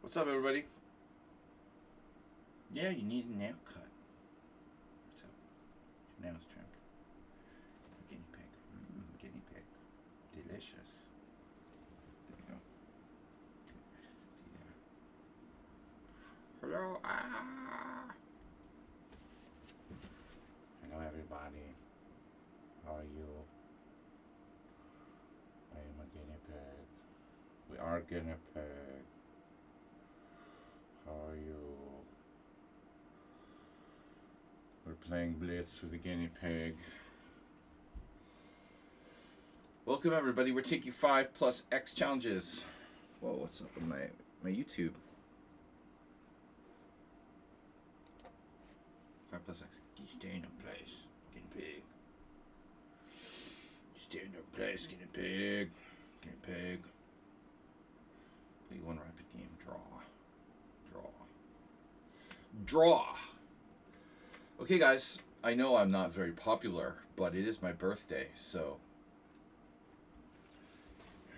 What's up, everybody? Yeah, you need a nail cut. What's up? Your nails trimmed. Guinea pig. Guinea pig. Delicious. There you go. See there. Hello. Hello, everybody. How are you? I am a guinea pig. We are guinea pig. How are you? We're playing Blitz with the guinea pig. Welcome, everybody. We're taking 5 plus X challenges. Whoa, what's up on my YouTube? 5 plus X. You stay in your place, guinea pig. You stay in your place, guinea pig. Guinea pig. Play one rapid game. Draw. Okay, guys, I know I'm not very popular, but it is my birthday, so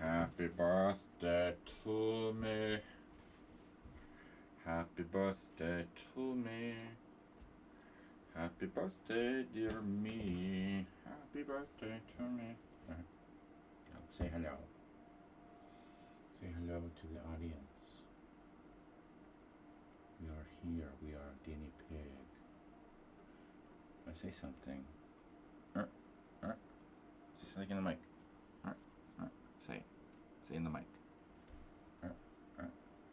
happy birthday to me. Happy birthday to me. Happy birthday, dear me. Happy birthday to me. Say hello. Say hello to the audience. We are here. We are a guinea pig. I say something. Say something in the mic. Say it. Say in the mic.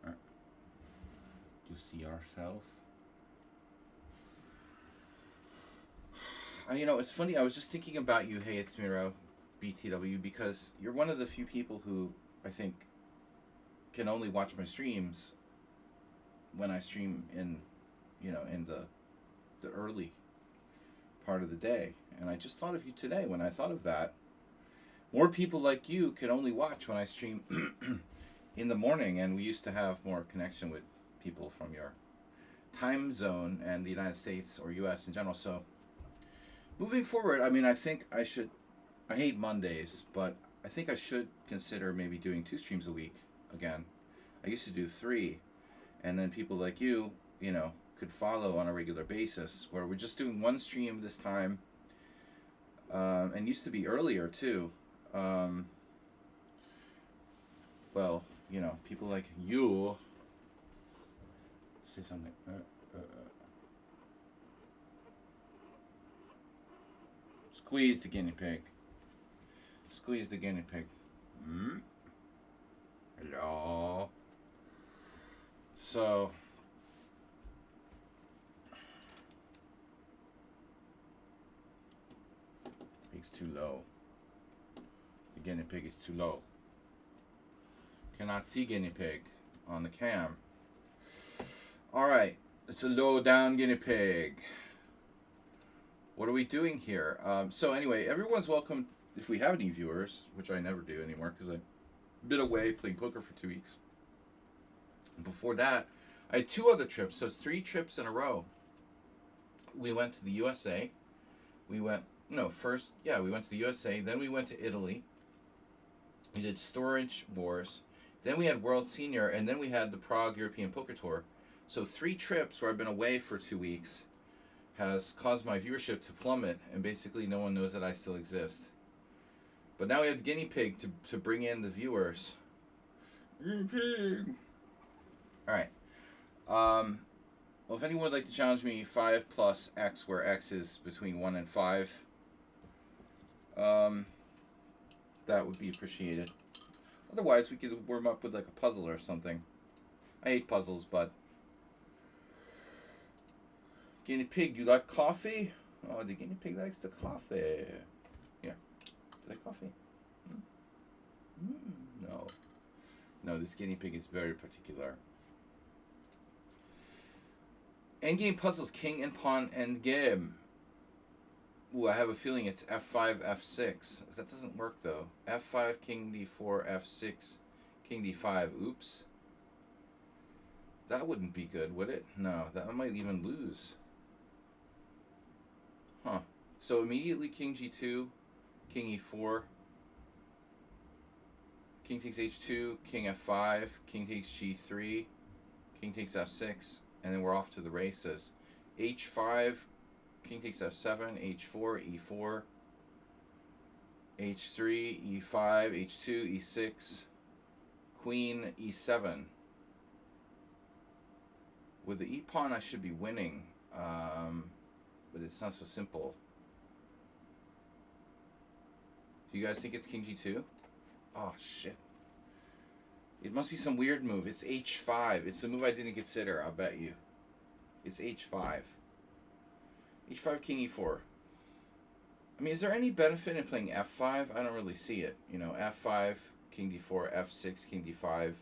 Do you see ourselves? You know, it's funny. I was just thinking about you. Hey, it's Miro, BTW, because you're one of the few people who I think can only watch my streams when I stream in the early part of the day. And I just thought of you today when I thought of that. More people like you can only watch when I stream in the morning, and we used to have more connection with people from your time zone and the United States or US in general. So moving forward, I mean, I think I hate Mondays, but I think I should consider maybe doing 2 streams a week again. I used to do 3. And then people like you, could follow on a regular basis, where we're just doing 1 stream this time. And used to be earlier too. Well, people like you. Say something. Squeeze the guinea pig. Squeeze the guinea pig. Hello. So, pig's too low. The guinea pig is too low. Cannot see guinea pig on the cam. Alright, it's a low down guinea pig. What are we doing here? So anyway, everyone's welcome if we have any viewers, which I never do anymore because I've been away playing poker for 2 weeks. Before that, I had 2 other trips, so it's 3 trips in a row. We went to the USA. We went to the USA, then we went to Italy. We did Storage Wars. Then we had World Senior, and then we had the Prague European Poker Tour. So 3 trips where I've been away for 2 weeks has caused my viewership to plummet, and basically no one knows that I still exist. But now we have the guinea pig to bring in the viewers. Guinea pig! Alright. Well, if anyone would like to challenge me 5 plus X, where X is between 1 and 5, that would be appreciated. Otherwise, we could warm up with like a puzzle or something. I hate puzzles, but... Guinea pig, you like coffee? Oh, the guinea pig likes the coffee. Yeah. Do you like coffee? No. No, this guinea pig is very particular. Endgame puzzles, king and pawn endgame. Ooh, I have a feeling it's f5, f6. That doesn't work though. f5, king d4, f6, king d5. Oops. That wouldn't be good, would it? No, that might even lose. Huh. So immediately king g2, king e4, king takes h2, king f5, king takes g3, King takes f6, and then we're off to the races. h5, king takes f7, h4, e4, h3, e5, h2, e6, queen, e7. With the e-pawn, I should be winning, but it's not so simple. Do you guys think it's king g2? Oh, shit. It must be some weird move. It's h5. It's the move I didn't consider, I'll bet you. It's h5. h5, king e4. I mean, is there any benefit in playing f5? I don't really see it. You know, f5, king d4, f6, king d5.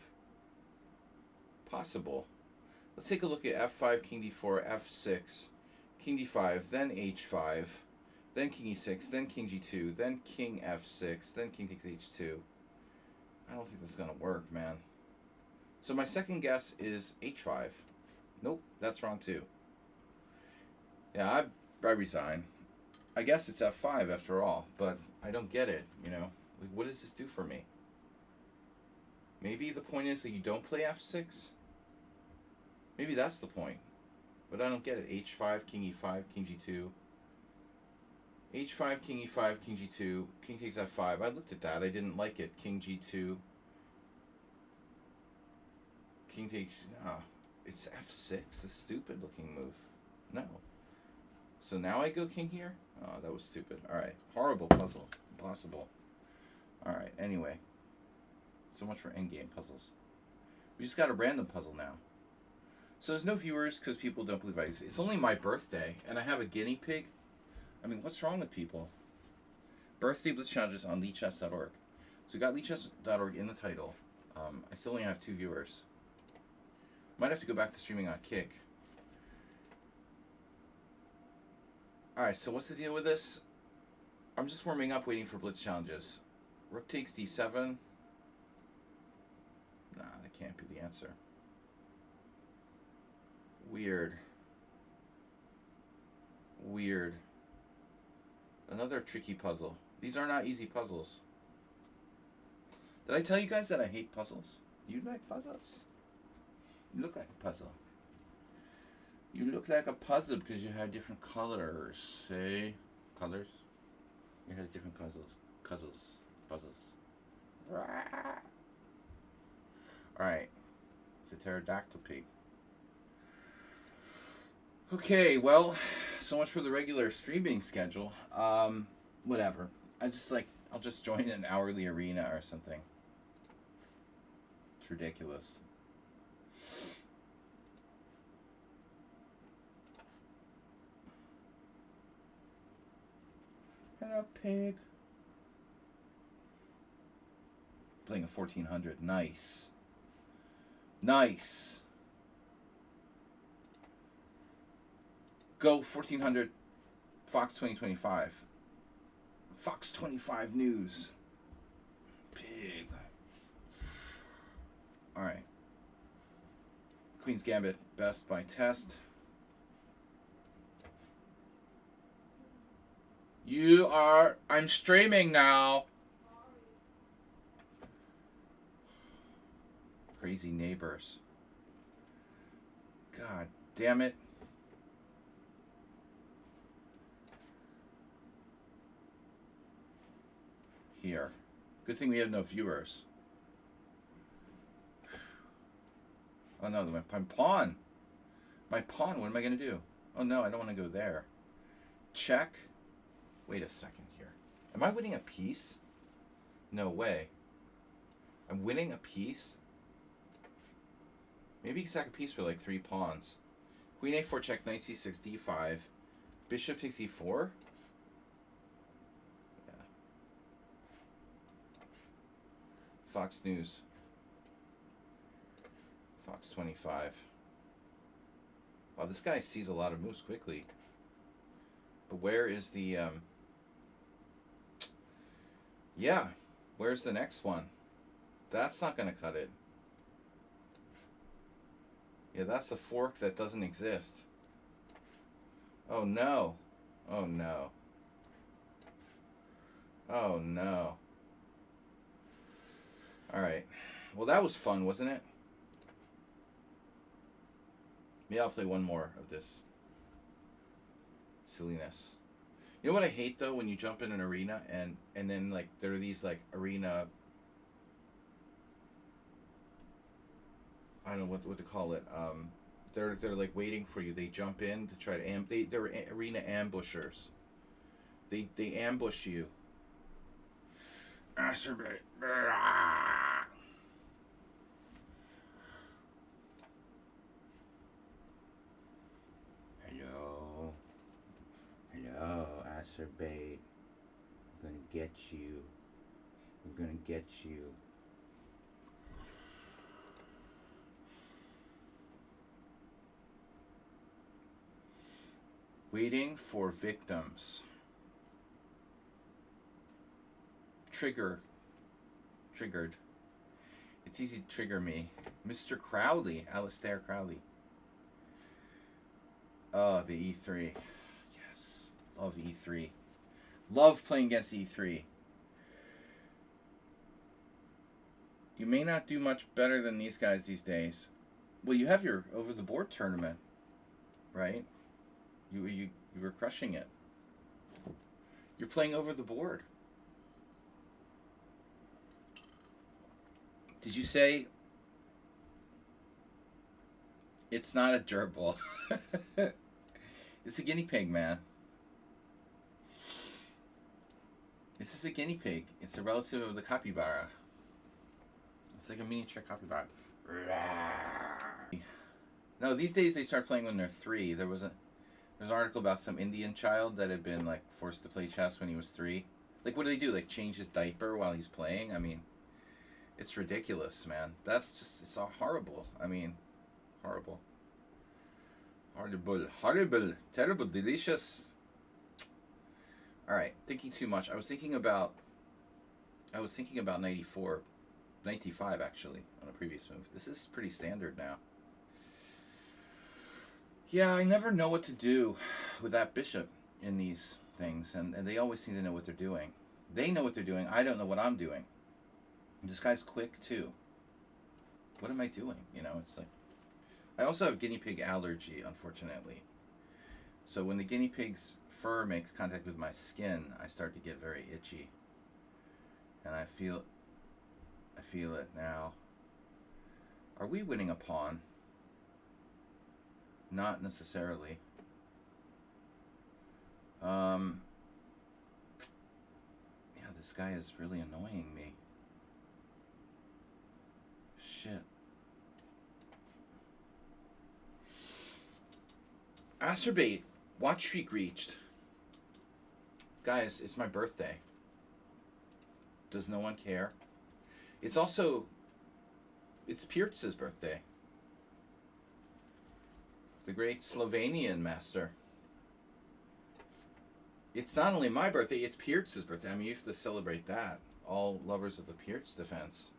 Possible. Let's take a look at f5, king d4, f6, king d5, then h5, then king e6, then king g2, then king f6, then king takes h2. I don't think that's going to work, man. So my second guess is h5. Nope, that's wrong too. Yeah, I resign. I guess it's f5 after all, but I don't get it, you know. Like, what does this do for me? Maybe the point is that you don't play f6? Maybe that's the point. But I don't get it. h5, king e5, king g2. h5, king e5, king g2, king takes f5. I looked at that. I didn't like it. King g2. King takes... it's f6, a stupid looking move. No. So now I go king here? Oh, that was stupid. Alright. Horrible puzzle. Impossible. Alright, anyway. So much for endgame puzzles. We just got a random puzzle now. So there's no viewers because people don't believe I exist. It's only my birthday, and I have a guinea pig. I mean, what's wrong with people? Birthday Blitz Challenges on leechess.org. So we got leechess.org in the title. I still only have 2 viewers. Might have to go back to streaming on Kick. Alright, so what's the deal with this? I'm just warming up waiting for Blitz Challenges. Rook takes d7. Nah, that can't be the answer. Weird. Weird. Another tricky puzzle. These are not easy puzzles. Did I tell you guys that I hate puzzles? Do you like puzzles? You look like a puzzle. You look like a puzzle because you have different colors. See? Colors? It has different puzzles. Alright. It's a pterodactyl pig. Okay, well, so much for the regular streaming schedule. Whatever. I'll just join an hourly arena or something. It's ridiculous. Hello, pig. Playing a 1400. Nice. Nice. Go 1400 Fox 2025. Fox 25 News. Pig. Alright. Queen's Gambit. Best by test. I'm streaming now. Crazy neighbors. God damn it. Here. Good thing we have no viewers. Oh no, my pawn. My pawn, what am I going to do? Oh no, I don't want to go there. Check. Wait a second here. Am I winning a piece? No way. I'm winning a piece? Maybe you can sack a piece for like 3 pawns. Queen a4 check, knight c6, d5. Bishop takes e4? Yeah. Fox News. Fox 25. Wow, this guy sees a lot of moves quickly. But where is the... Yeah, where's the next one? That's not going to cut it. Yeah, that's the fork that doesn't exist. Oh no. Oh no. Oh no. Alright. Well, that was fun, wasn't it? Maybe I'll play one more of this silliness. You know what I hate though, when you jump in an arena and then like there are these like arena, I don't know what to call it. They're like waiting for you. They jump in to try to they're arena ambushers. They ambush you. Masturbate. Hello. Hello, Acerbate. I'm gonna get you. I'm gonna get you. Waiting for victims. Triggered. It's easy to trigger me. Mr. Crowley. Alistair Crowley. Oh, the E3. Yes. Love E3. Love playing against E3. You may not do much better than these guys these days. Well, you have your over the board tournament, right? You were crushing it. You're playing over the board. Did you say it's not a gerbil? It's a guinea pig, man. This is a guinea pig. It's a relative of the capybara. It's like a miniature capybara. No, these days they start playing when they're 3. There's an article about some Indian child that had been like forced to play chess when he was 3. Like, what do they do? Like, change his diaper while he's playing? I mean, it's ridiculous, man. That's just, it's all horrible. I mean, horrible. Horrible, terrible, delicious. All right, thinking too much. I was thinking about 94, 95 actually on a previous move. This is pretty standard now. Yeah, I never know what to do with that bishop in these things, and they always seem to know what they're doing. They know what they're doing. I don't know what I'm doing. This guy's quick too. What am I doing? You know, it's like, I also have guinea pig allergy, unfortunately. So when the guinea pig's fur makes contact with my skin, I start to get very itchy. And I feel it now. Are we winning a pawn? Not necessarily. Yeah, this guy is really annoying me. Shit. Acerbate. Watch streak reached. Guys, it's my birthday. Does no one care? It's also, it's Pierce's birthday. The great Slovenian master. It's not only my birthday, it's Pierce's birthday. I mean, you have to celebrate that. All lovers of the Pierce defense.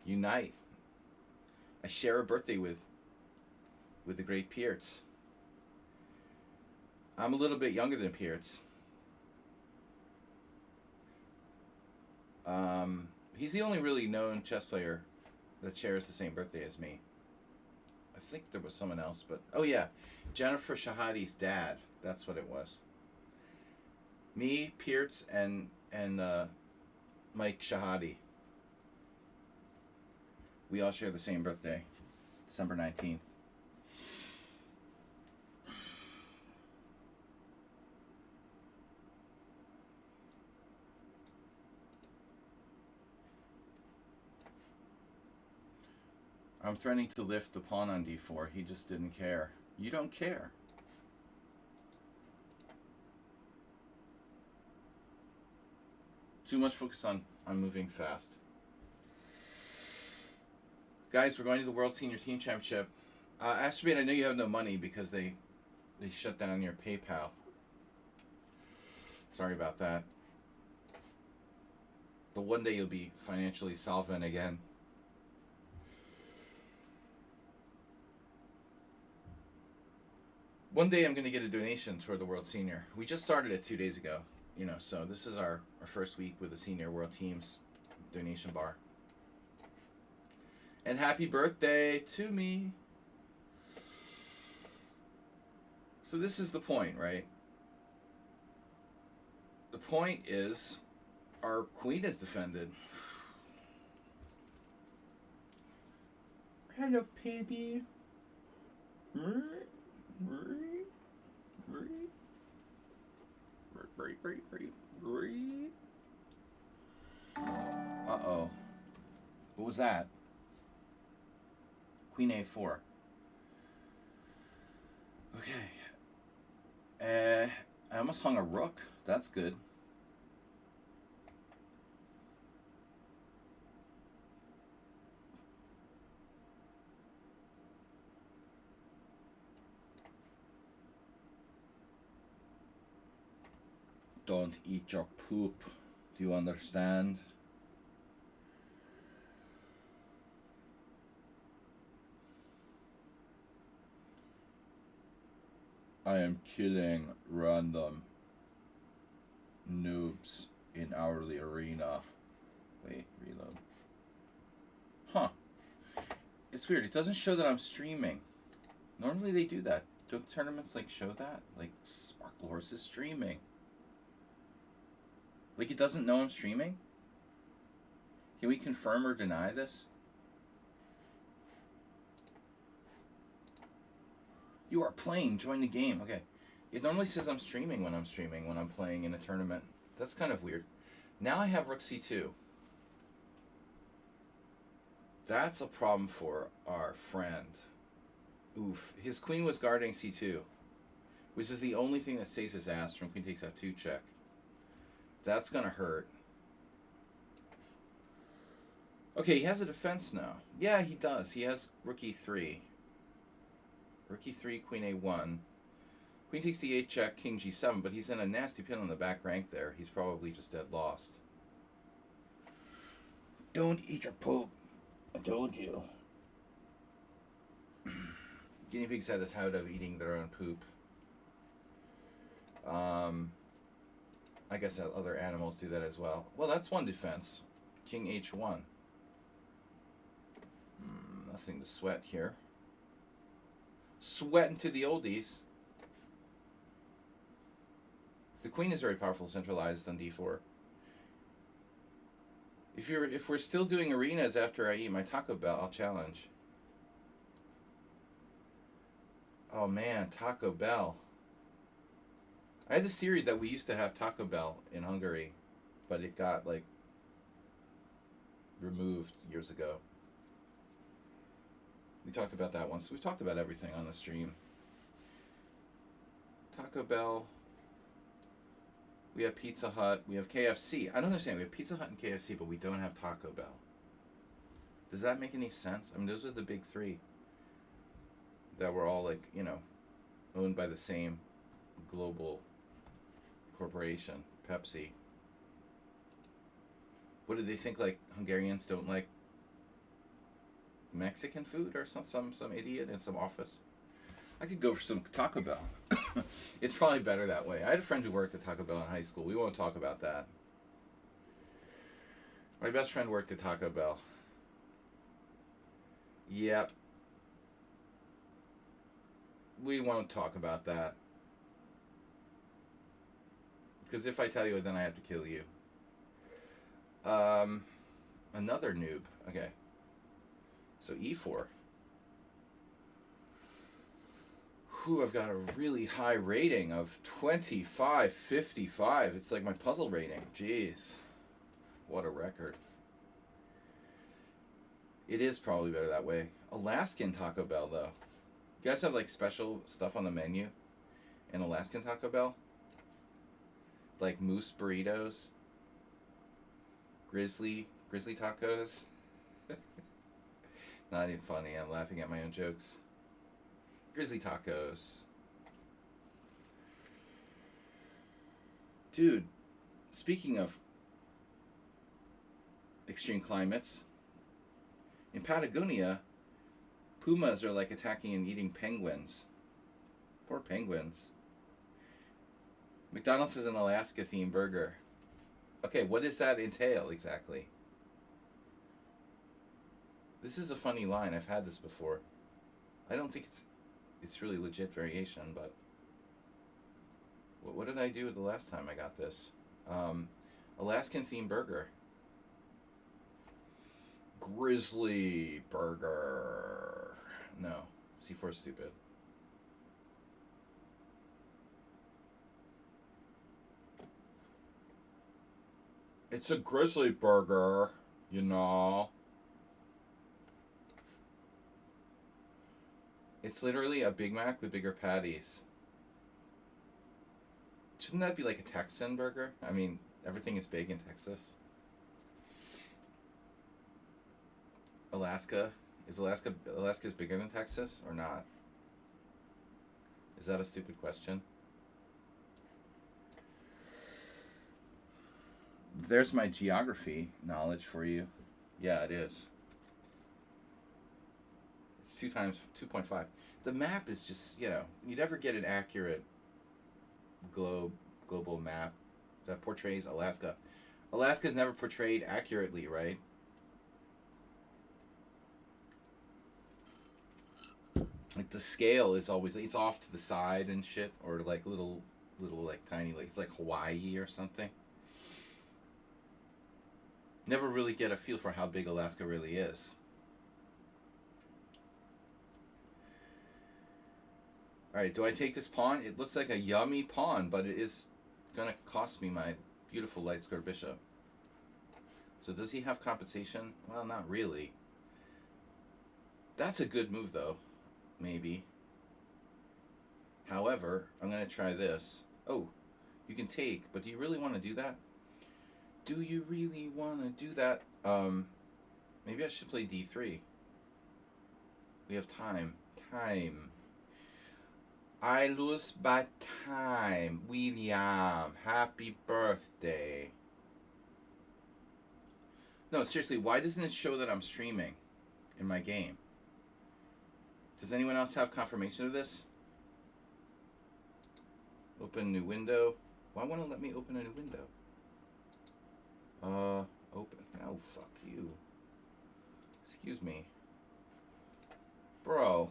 Unite. I share a birthday with the great Pierce. I'm a little bit younger than Pierce. He's the only really known chess player that shares the same birthday as me. I think there was someone else, but oh yeah, Jennifer Shahadi's dad. That's what it was. Me, Pierce, and Mike Shahadi. We all share the same birthday, December 19th. I'm threatening to lift the pawn on d4. He just didn't care. You don't care. Too much focus on moving fast. Guys, we're going to the World Senior Team Championship. Astrobate, I know you have no money because they shut down your PayPal. Sorry about that. But one day you'll be financially solvent again. One day I'm going to get a donation toward the World Senior. We just started it 2 days ago, you know, so this is our first week with the Senior World Teams donation bar. And happy birthday to me. So this is the point, right? The point is our queen is defended. Hello, piggy. Uh-oh. What was that? Queen A4. Okay. I almost hung a rook. That's good. Don't eat your poop. Do you understand? I am killing random noobs in hourly arena. Wait, reload. Huh. It's weird. It doesn't show that I'm streaming. Normally they do that. Don't tournaments like show that? Like Sparkle Horse is streaming. Like it doesn't know I'm streaming? Can we confirm or deny this? You are playing. Join the game. Okay. It normally says I'm streaming when I'm playing in a tournament. That's kind of weird. Now I have Rook C2. That's a problem for our friend. Oof. His queen was guarding C2, which is the only thing that saves his ass from queen takes F2 check. That's gonna hurt. Okay, he has a defense now. Yeah, he does. He has Rook E3. Rook E3, Queen A1. Queen takes D8 check, King G7, but he's in a nasty pin on the back rank there. He's probably just dead lost. Don't eat your poop. I told you. Guinea pigs have this habit of eating their own poop. I guess other animals do that as well. Well, that's one defense. King H1. Nothing to sweat here. Sweating to the oldies. The queen is very powerful, centralized on D4. If we're still doing arenas after I eat my Taco Bell, I'll challenge. Oh man, Taco Bell. I had this theory that we used to have Taco Bell in Hungary, but it got like removed years ago. We talked about that once. We talked about everything on the stream. Taco Bell. We have Pizza Hut. We have KFC. I don't understand. We have Pizza Hut and KFC, but we don't have Taco Bell. Does that make any sense? I mean, those are the big three that were all like, you know, owned by the same global corporation, Pepsi. What do they think? Like Hungarians don't like Mexican food or some idiot in some office? I could go for some Taco Bell. It's probably better that way. I had a friend who worked at Taco Bell in high school. We won't talk about that. My best friend worked at Taco Bell. Yep. We won't talk about that. Because if I tell you, then I have to kill you. Another noob. Okay. So E4. Whew, I've got a really high rating of 2555. It's like my puzzle rating. Jeez. What a record. It is probably better that way. Alaskan Taco Bell, though. You guys have like special stuff on the menu in Alaskan Taco Bell? Like moose burritos? Grizzly tacos? Not even funny. I'm laughing at my own jokes. Grizzly tacos. Dude, speaking of extreme climates, in Patagonia, pumas are like attacking and eating penguins. Poor penguins. McDonald's is an Alaska themed burger. Okay, what does that entail exactly? This is a funny line. I've had this before. I don't think it's really legit variation, but what did I do the last time I got this? Alaskan themed burger. Grizzly burger. No, C4 is stupid. It's a grizzly burger, you know. It's literally a Big Mac with bigger patties. Shouldn't that be like a Texan burger? I mean, everything is big in Texas. Alaska? Is Alaska's bigger than Texas or not? Is that a stupid question? There's my geography knowledge for you. Yeah, it is. It's 2 times 2.5. The map is just, you never get an accurate global map that portrays Alaska. Alaska is never portrayed accurately, right? Like the scale is always, it's off to the side and shit, or like little like tiny, like it's like Hawaii or something. Never really get a feel for how big Alaska really is. Alright, do I take this pawn? It looks like a yummy pawn, but it is going to cost me my beautiful light square bishop. So does he have compensation? Well, not really. That's a good move, though. Maybe. However, I'm going to try this. Oh, you can take, but do you really want to do that? Do you really want to do that? Maybe I should play D3. We have time. I lose by time. William, happy birthday. No, seriously, why doesn't it show that I'm streaming in my game? Does anyone else have confirmation of this? Open new window. Why won't it let me open a new window? Open. Oh, fuck you. Excuse me. Bro.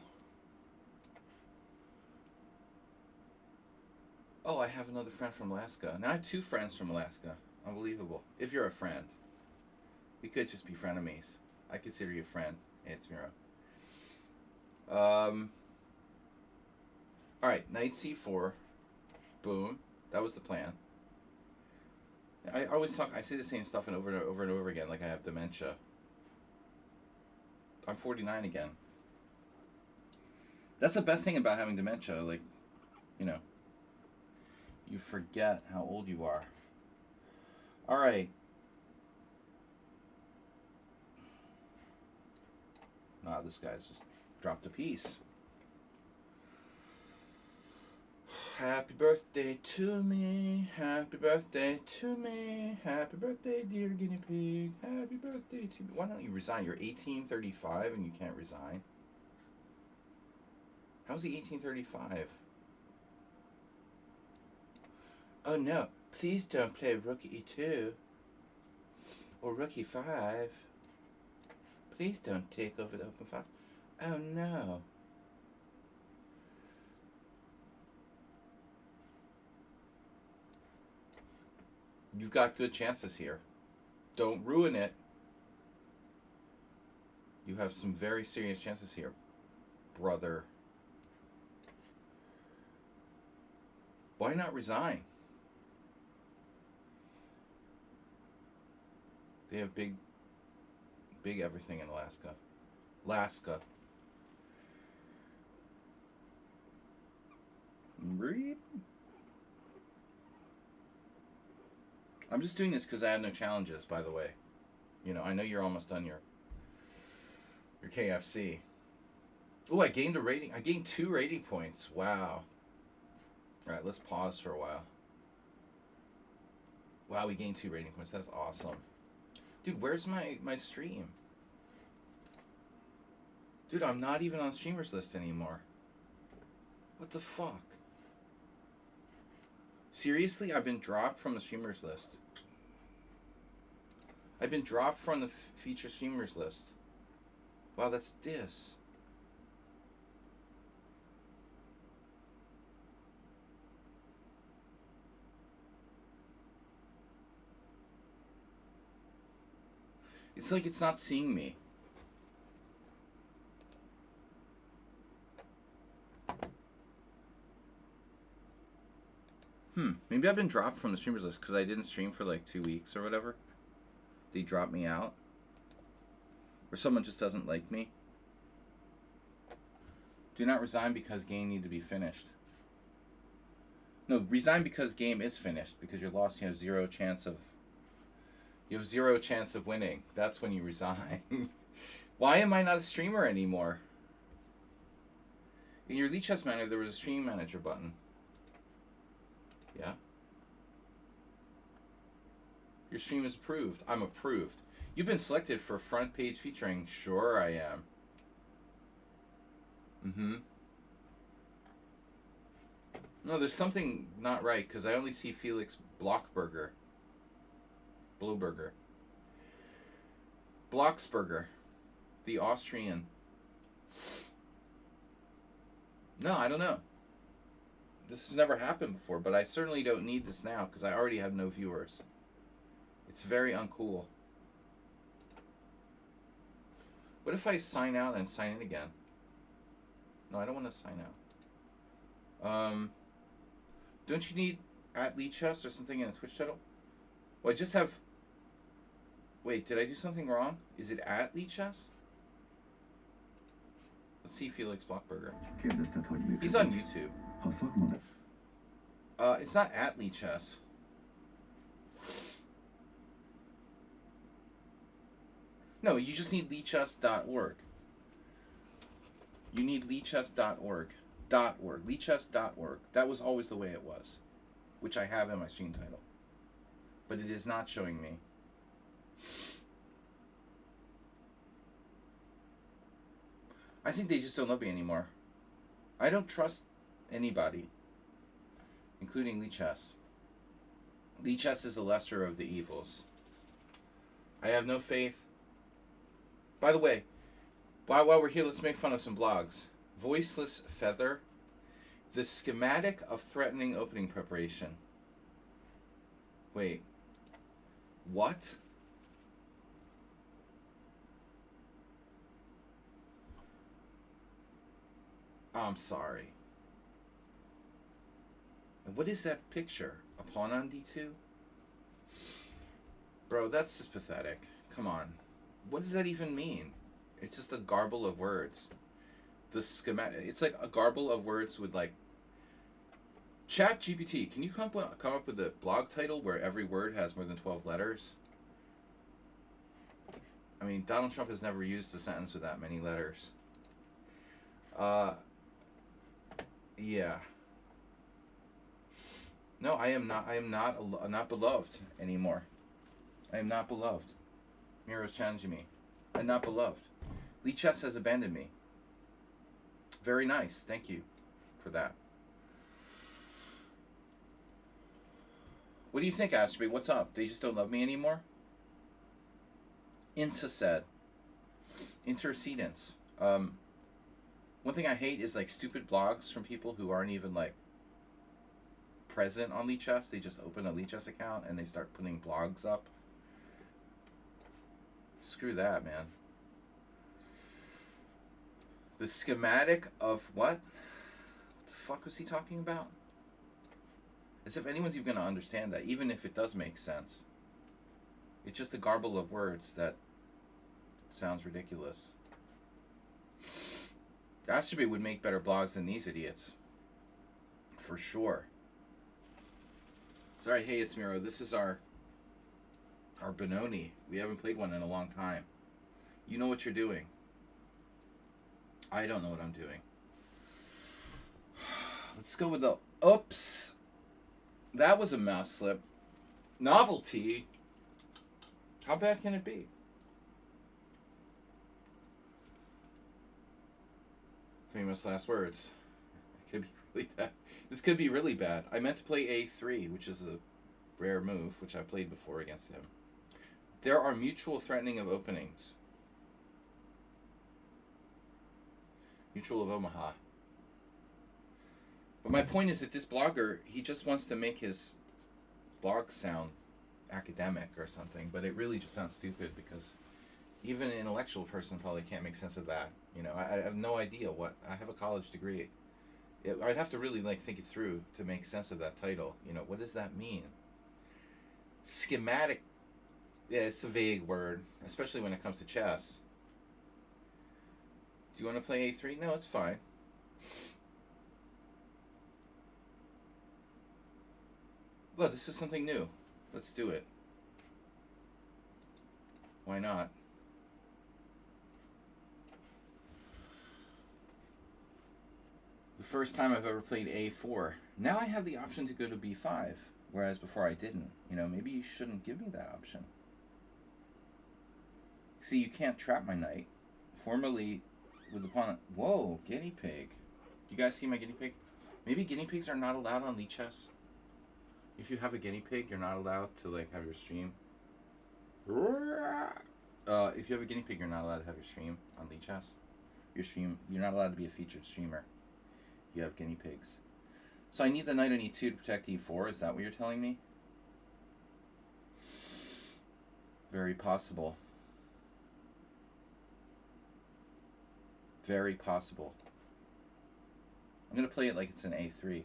Oh, I have another friend from Alaska. Now I have 2 friends from Alaska. Unbelievable. If you're a friend. We could just be frenemies. I consider you a friend. Hey, it's Miro. Alright, knight c4. Boom. That was the plan. I always I say the same stuff over and over again, like I have dementia. I'm 49 again. That's the best thing about having dementia, like, you forget how old you are. Alright. Nah, this guy's just dropped a piece. Happy birthday to me, happy birthday to me, happy birthday dear guinea pig, happy birthday to me. Why don't you resign? You're 1835 and you can't resign. How's he 1835? Oh no, please don't play rook e2 or rook e5. Please don't take over the open file. Oh no. You've got good chances here. Don't ruin it. You have some very serious chances here, brother. Why not resign? They have big everything in Alaska. Alaska. I'm just doing this because I have no challenges, by the way. I know you're almost done your KFC. Oh, I gained a rating. I gained 2 rating points. Wow. Alright, let's pause for a while. Wow, we gained 2 rating points. That's awesome. Dude, where's my stream? Dude, I'm not even on streamers list anymore. What the fuck? Seriously, I've been dropped from the streamers list. I've been dropped from the feature streamers list. Wow, that's dis. It's like it's not seeing me. Maybe I've been dropped from the streamers list because I didn't stream for like 2 weeks or whatever. They dropped me out. Or someone just doesn't like me. Do not resign because game need to be finished. No, resign because game is finished. Because you're lost, you have zero chance of winning. That's when you resign. Why am I not a streamer anymore? In your Lead Chess Manager, there was a stream manager button. Yeah. Your stream is approved. I'm approved. You've been selected for front page featuring. Sure I am. No, there's something not right because I only see Felix Blocksberger. Blocksberger. The Austrian. No, I don't know. This has never happened before, but I certainly don't need this now because I already have no viewers. It's very uncool. What if I sign out and sign in again? No, I don't want to sign out. Don't you need at Lead Chess or something in a Twitch title? Well, I just have... Wait, did I do something wrong? Is it at Lead Chess? Let's see Felix Blockberger. He's on YouTube. It's not at Lead Chess. No, you just need leadchess.org. You need leadchess.org. Leadchess.org. That was always the way it was, which I have in my stream title. But it is not showing me. I think they just don't love me anymore. I don't trust anybody, including Lead Chess. Lead Chess is the lesser of the evils. I have no faith. By the way, while we're here, let's make fun of some blogs. Voiceless Feather. The schematic of threatening opening preparation. Wait. What? I'm sorry. And what is that picture? A pawn on D2? Bro, that's just pathetic. Come on. What does that even mean? It's just a garble of words. The schematic. It's like a garble of words with like... Chat GPT, can you come up with a blog title where every word has more than 12 letters? I mean, Donald Trump has never used a sentence with that many letters. Yeah. No, I am not beloved anymore. I am not beloved. Miro's challenging me. I'm not beloved. Lead Chess has abandoned me. Very nice. Thank you for that. What do you think, Asterby? What's up? They just don't love me anymore? Intercedence. One thing I hate is like stupid blogs from people who aren't even like present on Lead Chess. They just open a Lead Chess account and they start putting blogs up. Screw that, man. The schematic of what? What the fuck was he talking about? As if anyone's even going to understand that, even if it does make sense. It's just a garble of words that sounds ridiculous. Asterby would make better blogs than these idiots. For sure. Sorry, hey, it's Miro. This is our Benoni. We haven't played one in a long time. You know what you're doing. I don't know what I'm doing. Let's go with the... Oops. That was a mouse slip. Novelty. How bad can it be? Famous last words. It could be really bad. This could be really bad. I meant to play A3, which is a rare move, which I played before against him. There are mutual threatening of openings. Mutual of Omaha. But my point is that this blogger, he just wants to make his blog sound academic or something, but it really just sounds stupid because even an intellectual person probably can't make sense of that. You know, I have no idea what. I have a college degree. I'd have to really like think it through to make sense of that title. You know, what does that mean? Schematic. Yeah, it's a vague word, especially when it comes to chess. Do you want to play A3? No, it's fine. Well, this is something new. Let's do it. Why not? The first time I've ever played A4. Now I have the option to go to B5, whereas before I didn't. You know, maybe you shouldn't give me that option. See, you can't trap my knight. Formerly, with the pawn... Whoa, guinea pig. Do you guys see my guinea pig? Maybe guinea pigs are not allowed on Lichess. If you have a guinea pig, you're not allowed to like have your stream. If you have a guinea pig, you're not allowed to have your stream on Lichess. You're not allowed to be a featured streamer. You have guinea pigs. So I need the knight on E2 to protect E4. Is that what you're telling me? Very possible. Very possible. I'm going to play it like it's an A3.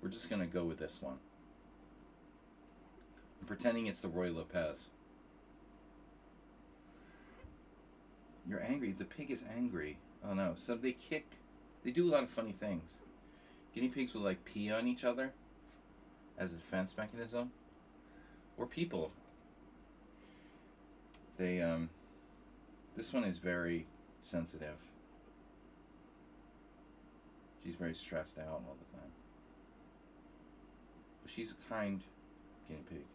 We're just going to go with this one. I'm pretending it's the Roy Lopez. You're angry. The pig is angry. Oh no. So they kick. They do a lot of funny things. Guinea pigs will like pee on each other as a defense mechanism. Or people. They, this one is very sensitive. She's very stressed out all the time. But she's a kind guinea pig.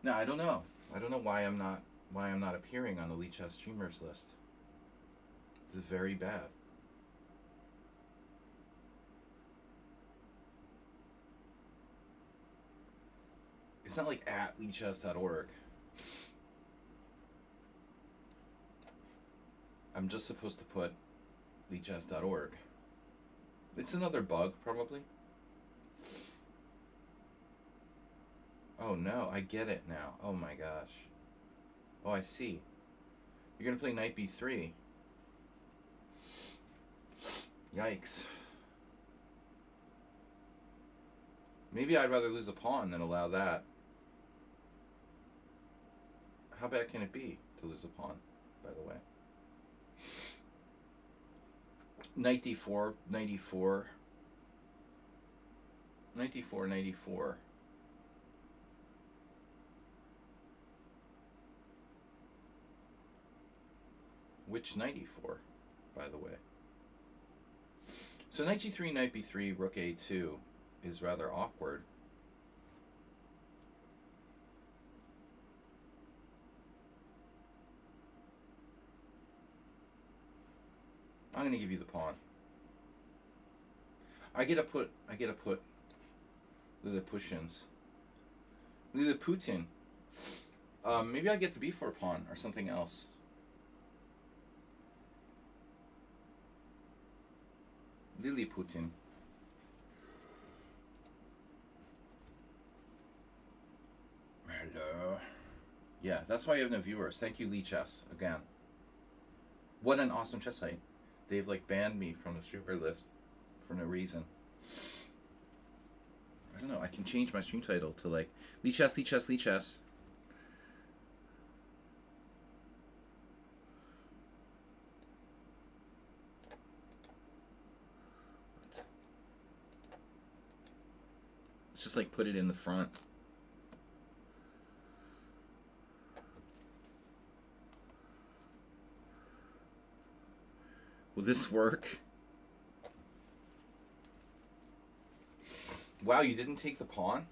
No, I don't know. I don't know why I'm not appearing on the Lichess streamers list. This is very bad. It's not like at lichess.org. I'm just supposed to put lichess.org. It's another bug, probably. Oh no, I get it now. Oh my gosh. Oh, I see. You're gonna play knight b3. Yikes. Maybe I'd rather lose a pawn than allow that. How bad can it be to lose a pawn, by the way? Knight d4, knight e4. Knight d4, knight e4. Which knight e4, by the way? So knight g3, knight b3, rook a2 is rather awkward. I'm gonna give you the pawn. I get a put Lilliputians. Lilliputin. Maybe I get the b4 pawn or something else. Lilliputin. Hello. Yeah, that's why you have no viewers. Thank you, Lichess, again. What an awesome chess site. They've like banned me from the streamer list for no reason. I don't know. I can change my stream title to like Lichess, Lichess, Lichess. Let's just like put it in the front. Will this work? Wow, you didn't take the pawn?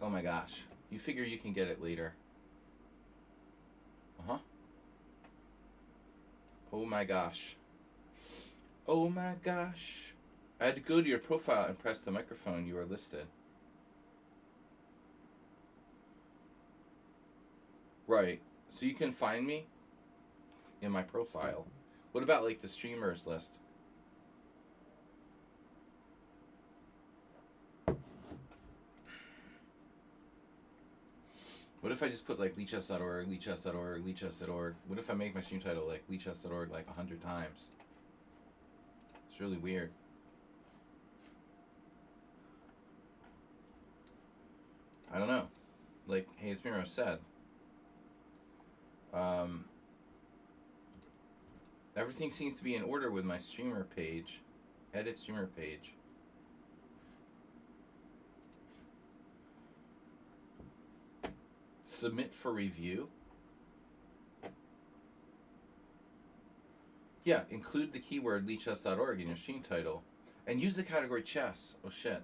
Oh my gosh. You figure you can get it later. Uh-huh. Oh my gosh. Oh my gosh. I had to go to your profile and press the microphone. You are listed. Right. So you can find me in my profile. What about like the streamers list? What if I just put like leechess.org, leechess.org, leechess.org? What if I make my stream title like leechess.org like 100 times? It's really weird. I don't know. Like Hey It's Miro said, everything seems to be in order with my streamer page. Edit streamer page. Submit for review. Yeah, include the keyword leechess.org in your stream title. And use the category chess. Oh shit.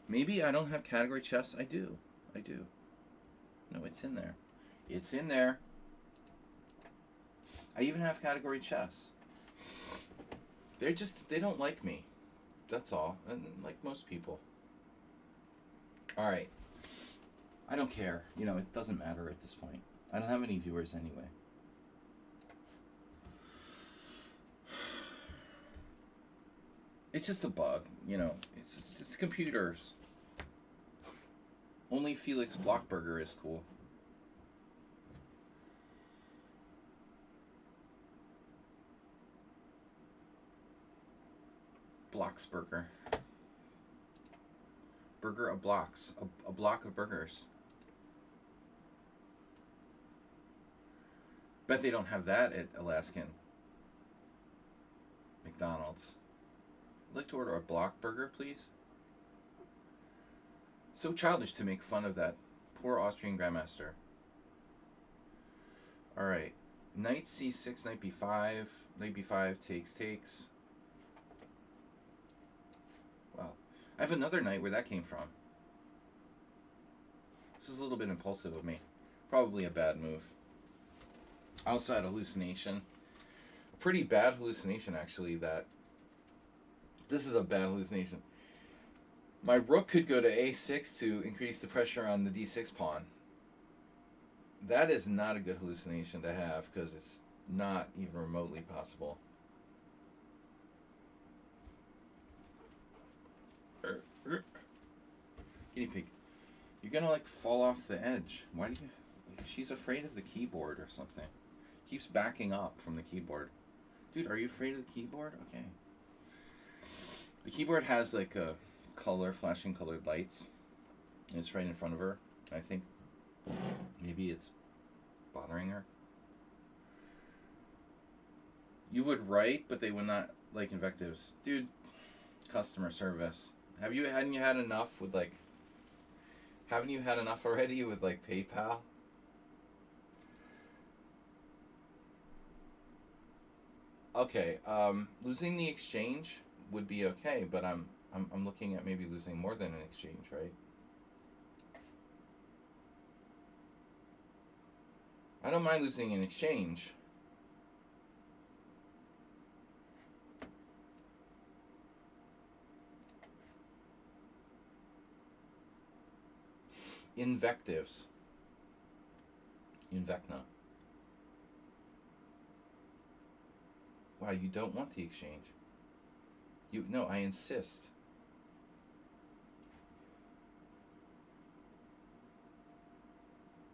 Maybe I don't have category chess. I do. No, it's in there. It's in there. I even have category chess. They don't like me. That's all. And like most people. Alright. I don't care. You know, it doesn't matter at this point. I don't have any viewers anyway. It's just a bug, you know. It's computers. Only Felix Blockburger is cool. Blocksburger. Burger of blocks. A block of burgers. Bet they don't have that at Alaskan McDonald's. I'd like to order a block burger, please. So childish to make fun of that poor Austrian grandmaster. Alright. Knight c6, knight b5. Knight b5 takes. Wow. I have another knight where that came from. This is a little bit impulsive of me. Probably a bad move. I also had a hallucination. A pretty bad hallucination, actually, that... This is a bad hallucination. My rook could go to a6 to increase the pressure on the d6 pawn. That is not a good hallucination to have, because it's not even remotely possible. Guinea pig. You're gonna, like, fall off the edge. Why do you... She's afraid of the keyboard or something. Keeps backing up from the keyboard. Dude, are you afraid of the keyboard? Okay. The keyboard has like a flashing colored lights. And it's right in front of her. I think maybe it's bothering her. You would write, but they would not like invectives. Dude, customer service. Hadn't you had enough with like... Haven't you had enough already with like PayPal? Okay, losing the exchange would be okay, but I'm looking at maybe losing more than an exchange, right? I don't mind losing an exchange. Invectives. Invecna. Wow, you don't want the exchange. No, I insist.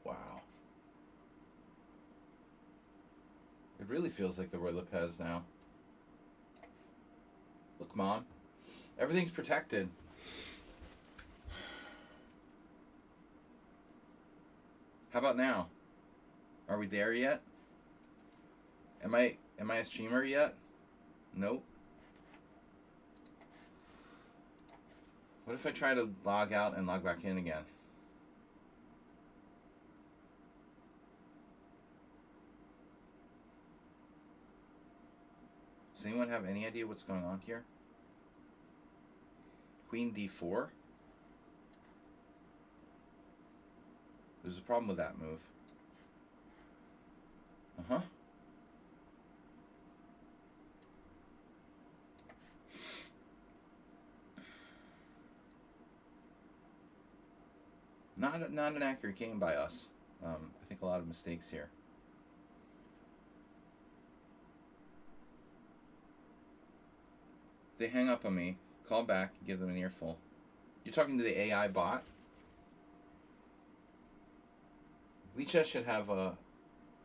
Wow. It really feels like the Roy Lopez now. Look, Mom. Everything's protected. How about now? Are we there yet? Am I a streamer yet? Nope. What if I try to log out and log back in again? Does anyone have any idea what's going on here? Queen d4? There's a problem with that move. Uh-huh. Not an accurate game by us. I think a lot of mistakes here. They hang up on me. Call back. Give them an earful. You're talking to the AI bot? Lichess should have a...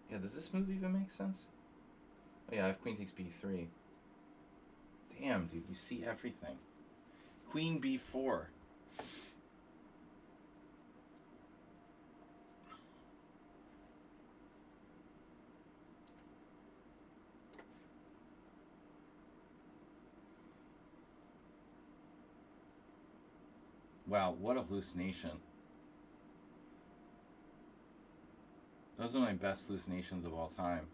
Yeah, does this move even make sense? Oh yeah, I have queen takes b3. Damn, dude, you see everything. Queen b4. Wow, what a hallucination. Those are my best hallucinations of all time.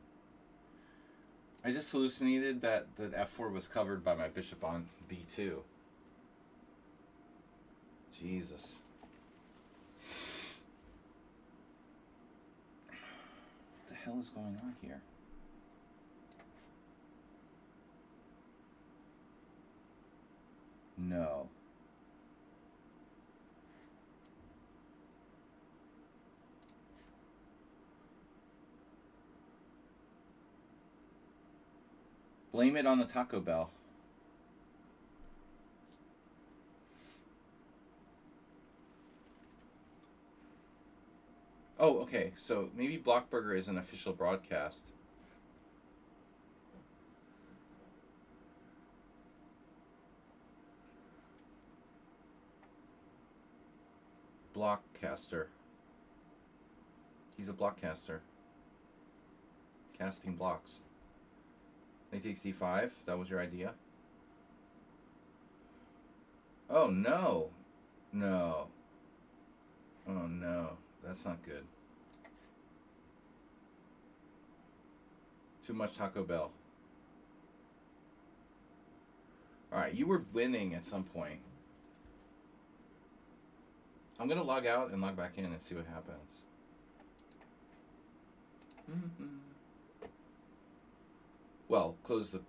I just hallucinated that the f4 was covered by my bishop on b2. Jesus. What the hell is going on here? No. Blame it on the Taco Bell. Oh, okay. So maybe Blockburger is an official broadcast. Blockcaster. He's a blockcaster. Casting blocks. They take c5. That was your idea? Oh, no. No. Oh, no. That's not good. Too much Taco Bell. Alright, you were winning at some point. I'm going to log out and log back in and see what happens. Well, close the...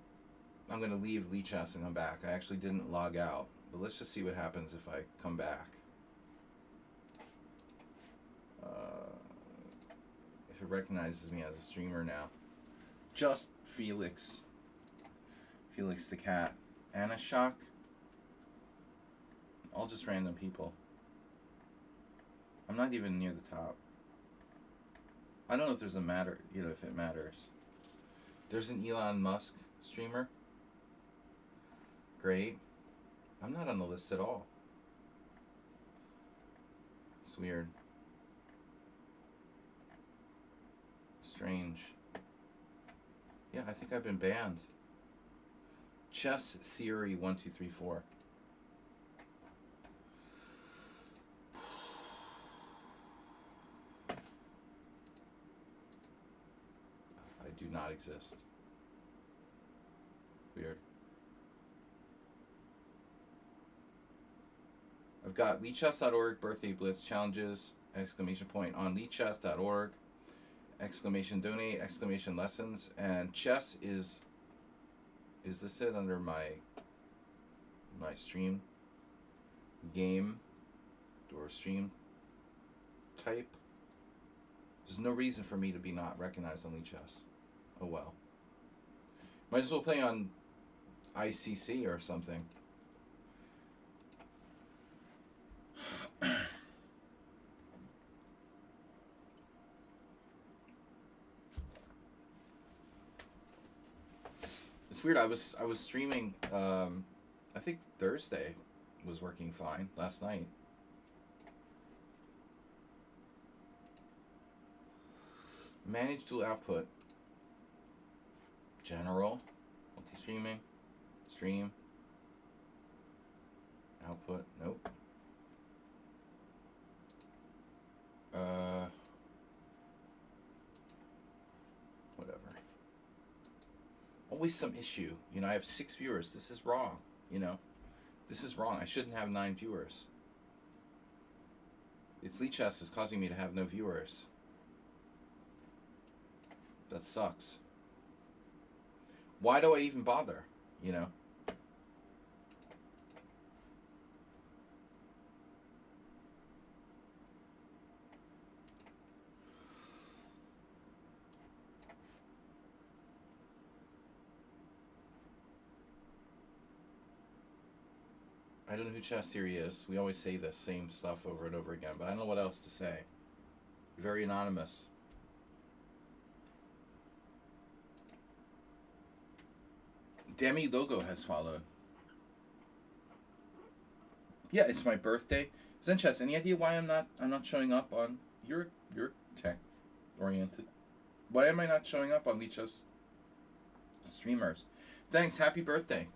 I'm going to leave Lichess and come back. I actually didn't log out. But let's just see what happens if I come back. If it recognizes me as a streamer now. Just Felix. Felix the cat. Anna Shock. All just random people. I'm not even near the top. I don't know if there's a matter, if it matters. There's an Elon Musk streamer. Great. I'm not on the list at all. It's weird. Strange. Yeah, I think I've been banned. Chess Theory 1234. I do not exist. Weird. I've got Lichess.org birthday blitz challenges, exclamation point on Lichess.org, exclamation donate, exclamation lessons, and chess is listed under my stream game or stream type. There's no reason for me to be not recognized on Lichess. Oh well. Might as well play on ICC or something. It's weird. I was streaming. I think Thursday was working fine last night. Manage dual output. General. Multi-streaming. Stream. Output. Nope. Whatever. Always some issue. I have 6 viewers. This is wrong. This is wrong. I shouldn't have 9 viewers. It's Lichess is causing me to have no viewers. That sucks. Why do I even bother? I don't know who Chess Theory is. We always say the same stuff over and over again, but I don't know what else to say. Very anonymous. Demi Logo has followed. Yeah, it's my birthday. Zenchess, any idea why I'm not showing up on your tech oriented? Why am I not showing up on Lichess streamers? Thanks, happy birthday.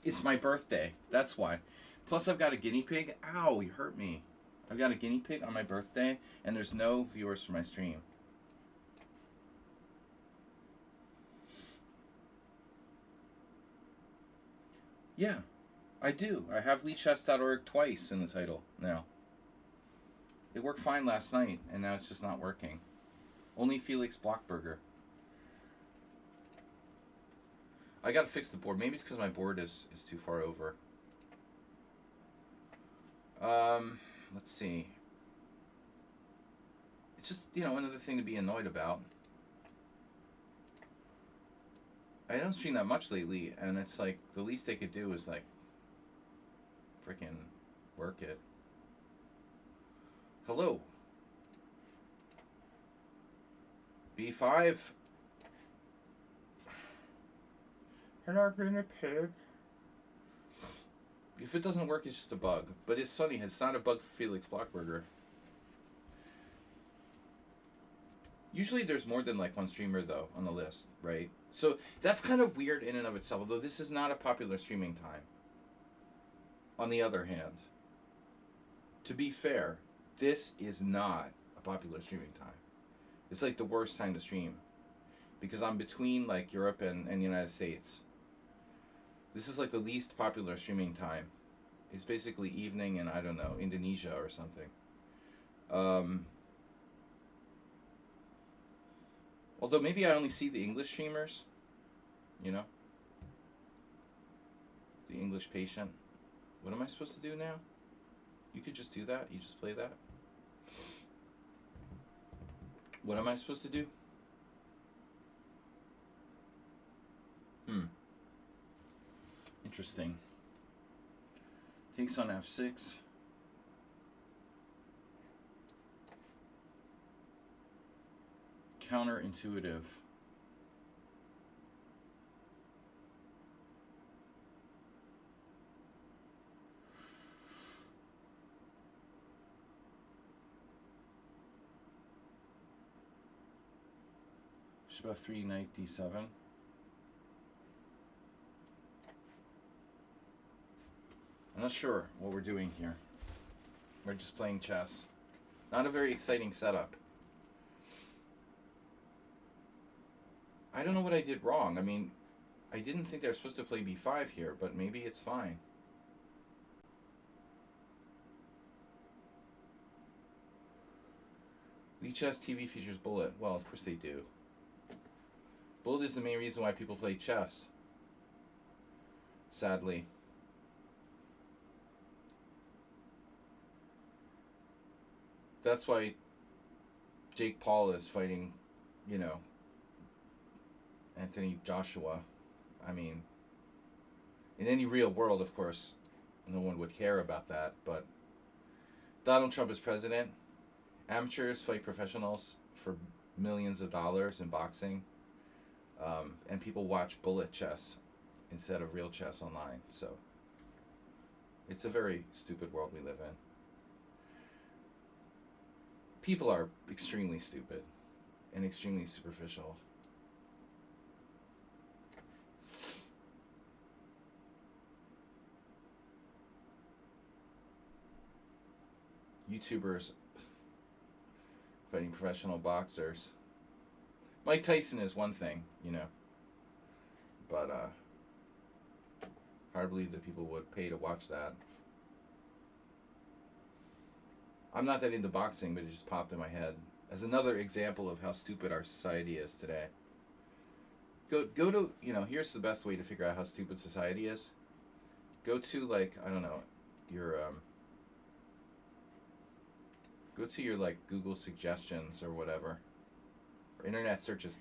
It's my birthday. That's why. Plus I've got a guinea pig. Ow, you hurt me. I've got a guinea pig on my birthday and there's no viewers for my stream. Yeah, I do. I have leechess.org twice in the title now. It worked fine last night, and now it's just not working. Only Felix Blockberger. I gotta fix the board. Maybe it's because my board is too far over. Let's see. It's just, another thing to be annoyed about. I don't stream that much lately, and it's like, the least they could do is, like, freaking work it. Hello. B5. Hello, guinea pig. If it doesn't work, it's just a bug. But it's funny, it's not a bug for Felix Blockberger. Usually there's more than like one streamer, though, on the list, right? So that's kind of weird in and of itself, although this is not a popular streaming time. On the other hand, to be fair, this is not a popular streaming time. It's like the worst time to stream. Because I'm between like Europe and the United States. This is like the least popular streaming time. It's basically evening in, I don't know, Indonesia or something. Although maybe I only see the English streamers. The English patient. What am I supposed to do now? You could just do that? You just play that? What am I supposed to do? Interesting. Takes on F6. Counterintuitive. Bishop F3, knight D7. I'm not sure what we're doing here. We're just playing chess. Not a very exciting setup. I don't know what I did wrong. I mean, I didn't think they were supposed to play B5 here, but maybe it's fine. Lichess TV features Bullet. Well, of course they do. Bullet is the main reason why people play chess. Sadly. That's why Jake Paul is fighting, Anthony Joshua. I mean, in any real world, of course, no one would care about that, but Donald Trump is president. Amateurs fight professionals for millions of dollars in boxing, and people watch bullet chess instead of real chess online, so it's a very stupid world we live in. People are extremely stupid and extremely superficial. YouTubers fighting professional boxers. Mike Tyson is one thing, but hard to believe that people would pay to watch that. I'm not that into boxing, but it just popped in my head as another example of how stupid our society is today. Go to, here's the best way to figure out how stupid society is. Go to, like, I don't know, your, go to your, like, Google suggestions or whatever. Or internet searches.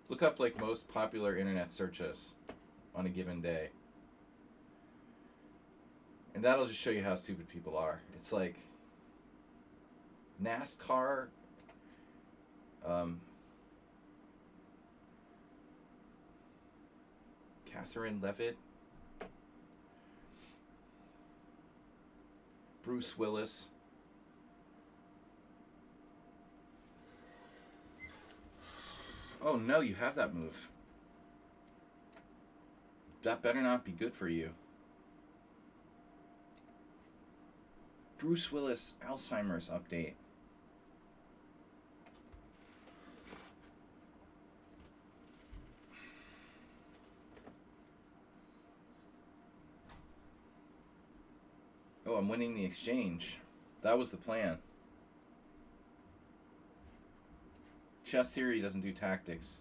Look up, like, most popular internet searches on a given day. And that'll just show you how stupid people are. It's like NASCAR. Catherine Levitt. Bruce Willis. Oh no, you have that move. That better not be good for you. Bruce Willis Alzheimer's update. Oh, I'm winning the exchange. That was the plan. Chess theory doesn't do tactics.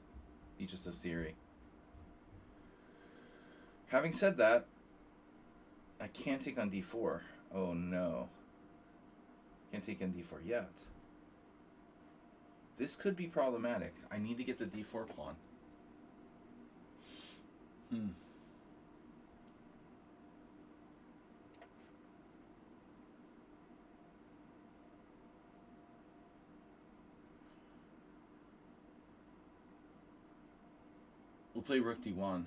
He just does theory. Having said that, I can't take on d4. Oh no. Can't take on d4 yet. This could be problematic. I need to get the d4 pawn. We'll play rook d1.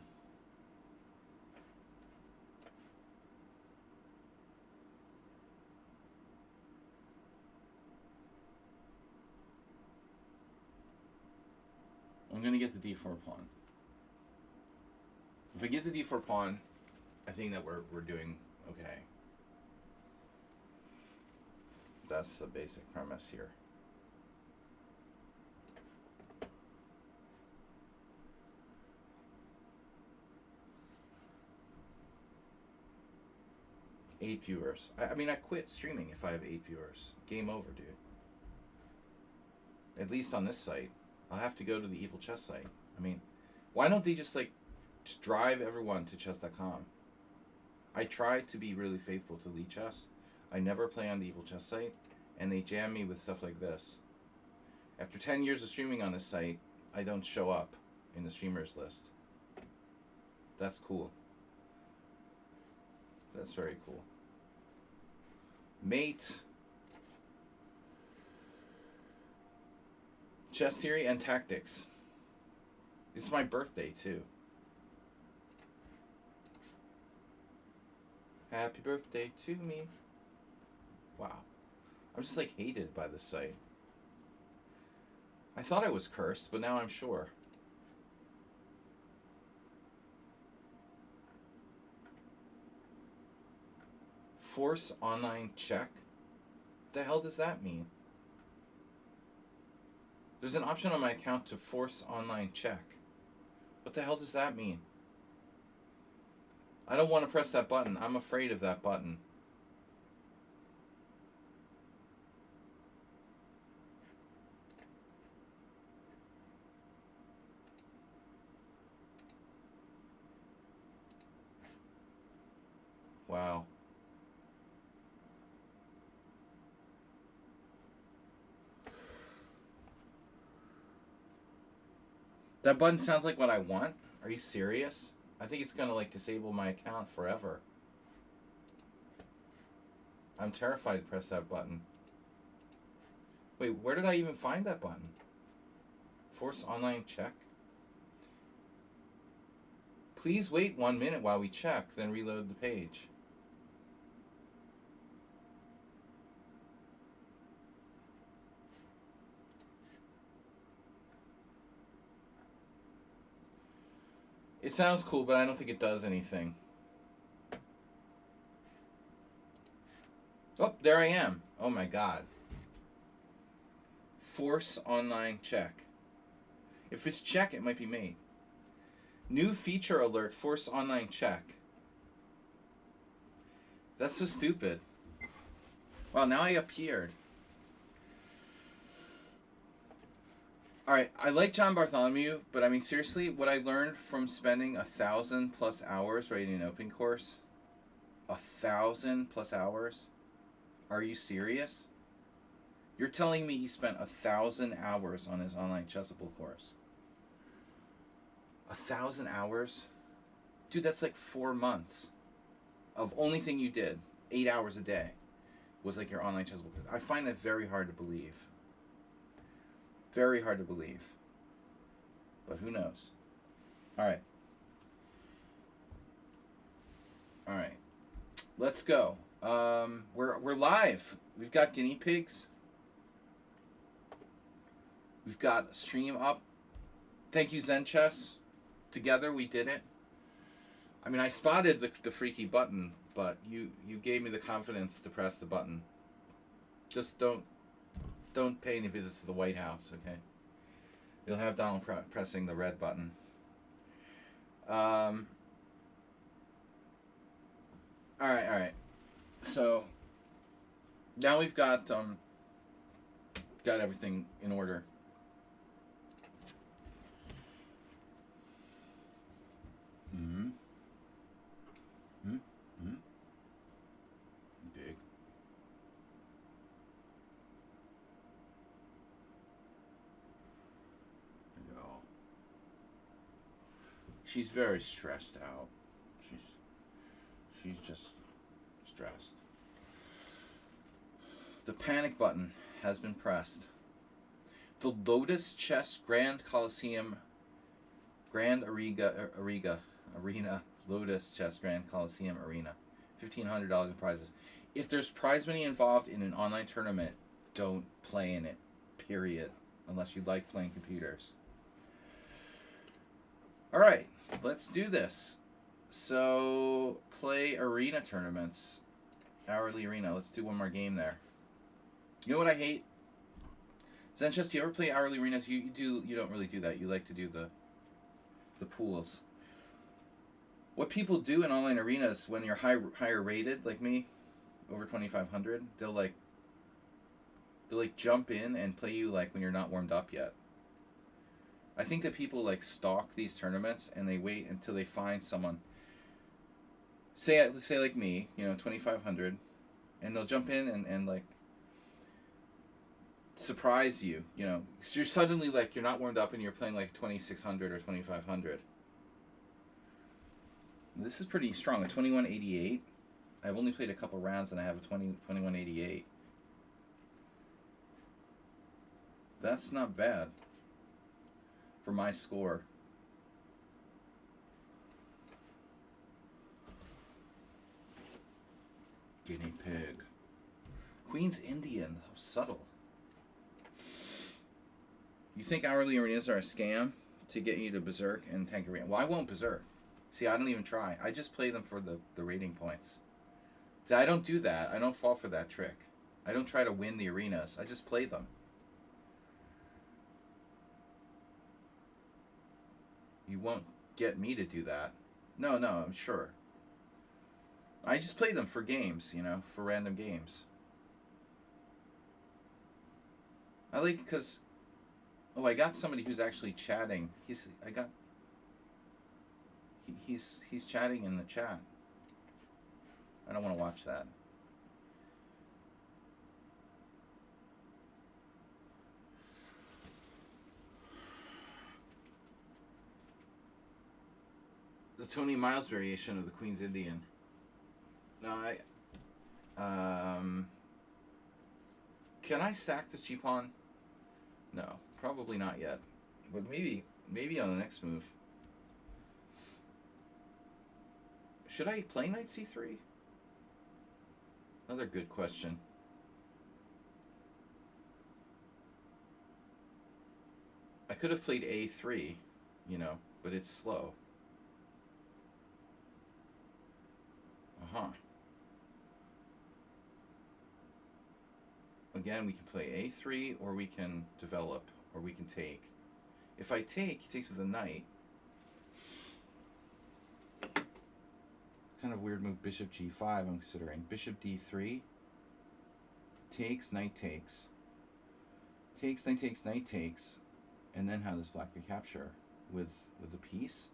I'm going to get the d4 pawn. If I get the d4 pawn, I think that we're doing okay. That's the basic premise here. Eight viewers. I mean, I quit streaming if I have 8 viewers. Game over, dude. At least on this site. I'll have to go to the Evil Chess site. I mean, why don't they just drive everyone to chess.com? I try to be really faithful to Lee Chess. I never play on the Evil Chess site, and they jam me with stuff like this. After 10 years of streaming on this site, I don't show up in the streamers list. That's cool. That's very cool. Mate. Chess theory and tactics. It's my birthday, too. Happy birthday to me. Wow. I'm just hated by this site. I thought I was cursed, but now I'm sure. Force online check? What the hell does that mean? There's an option on my account to force online check. What the hell does that mean? I don't want to press that button. I'm afraid of that button. Wow. That button sounds like what I want. Are you serious? I think it's gonna disable my account forever. I'm terrified to press that button. Wait, where did I even find that button? Force online check? Please wait 1 minute while we check, then reload the page. It sounds cool, but I don't think it does anything. Oh, there I am. Oh my god. Force online check. If it's check, it might be made. New feature alert, force online check. That's so stupid. Wow, now I appeared. Alright, I like John Bartholomew, but I mean, seriously, what I learned from spending 1,000+ hours writing an open course? 1,000+ hours? Are you serious? You're telling me he spent 1,000 hours on his online Chessable course? 1,000 hours? Dude, that's 4 months of only thing you did. 8 hours a day was like your online chessable. I find that very hard to believe. Very hard to believe. But who knows? All right. All right. Let's go. We're live. We've got guinea pigs. We've got a stream up. Thank you, Zen Chess. Together we did it. I mean, I spotted the freaky button, but you gave me the confidence to press the button. Just don't pay any visits to the White House, okay? You'll have Donald pressing the red button. All right. So now we've got everything in order. Big. No. She's very stressed out. She's just stressed. The panic button has been pressed. The Lotus Chess Grand Coliseum Arena Lotus Chess Grand Coliseum Arena. $1,500 in prizes. If there's prize money involved in an online tournament, don't play in it. Period. Unless you like playing computers. Alright, let's do this. So, play arena tournaments. Hourly arena. Let's do one more game there. You know what I hate? Zenchess, do you ever play hourly arenas? You don't really do that. You like to do the pools. What people do in online arenas when you're higher rated, like me, over 2,500, they'll jump in and play you like when you're not warmed up yet. I think that people like stalk these tournaments and they wait until they find someone. Say like me, 2,500, and they'll jump in and like surprise you, So you're suddenly like you're not warmed up and you're playing like 2,600 or 2,500. This is pretty strong. A 2188. I've only played a couple rounds and I have a 2188. That's not bad for my score. Guinea pig. Queen's Indian. How subtle. You think hourly arenas are a scam to get you to berserk and tank arena? Well, I won't berserk. See, I don't even try. I just play them for the rating points. See, I don't do that. I don't fall for that trick. I don't try to win the arenas. I just play them. You won't get me to do that. No, I'm sure. I just play them for games, for random games. I like because... Oh, I got somebody who's actually chatting. He's chatting in the chat. I don't want to watch that. The Tony Miles variation of the Queen's Indian. No, can I sack this G-pawn? No, probably not yet. But maybe on the next move. Should I play knight c3? Another good question. I could have played a3, but it's slow. Again, we can play a3, or we can develop, or we can take. If I take, he takes with a knight. Kind of weird move, bishop g5, I'm considering. Bishop d3. Takes, knight takes. Takes, knight takes, knight takes. And then how does black recapture? With a piece?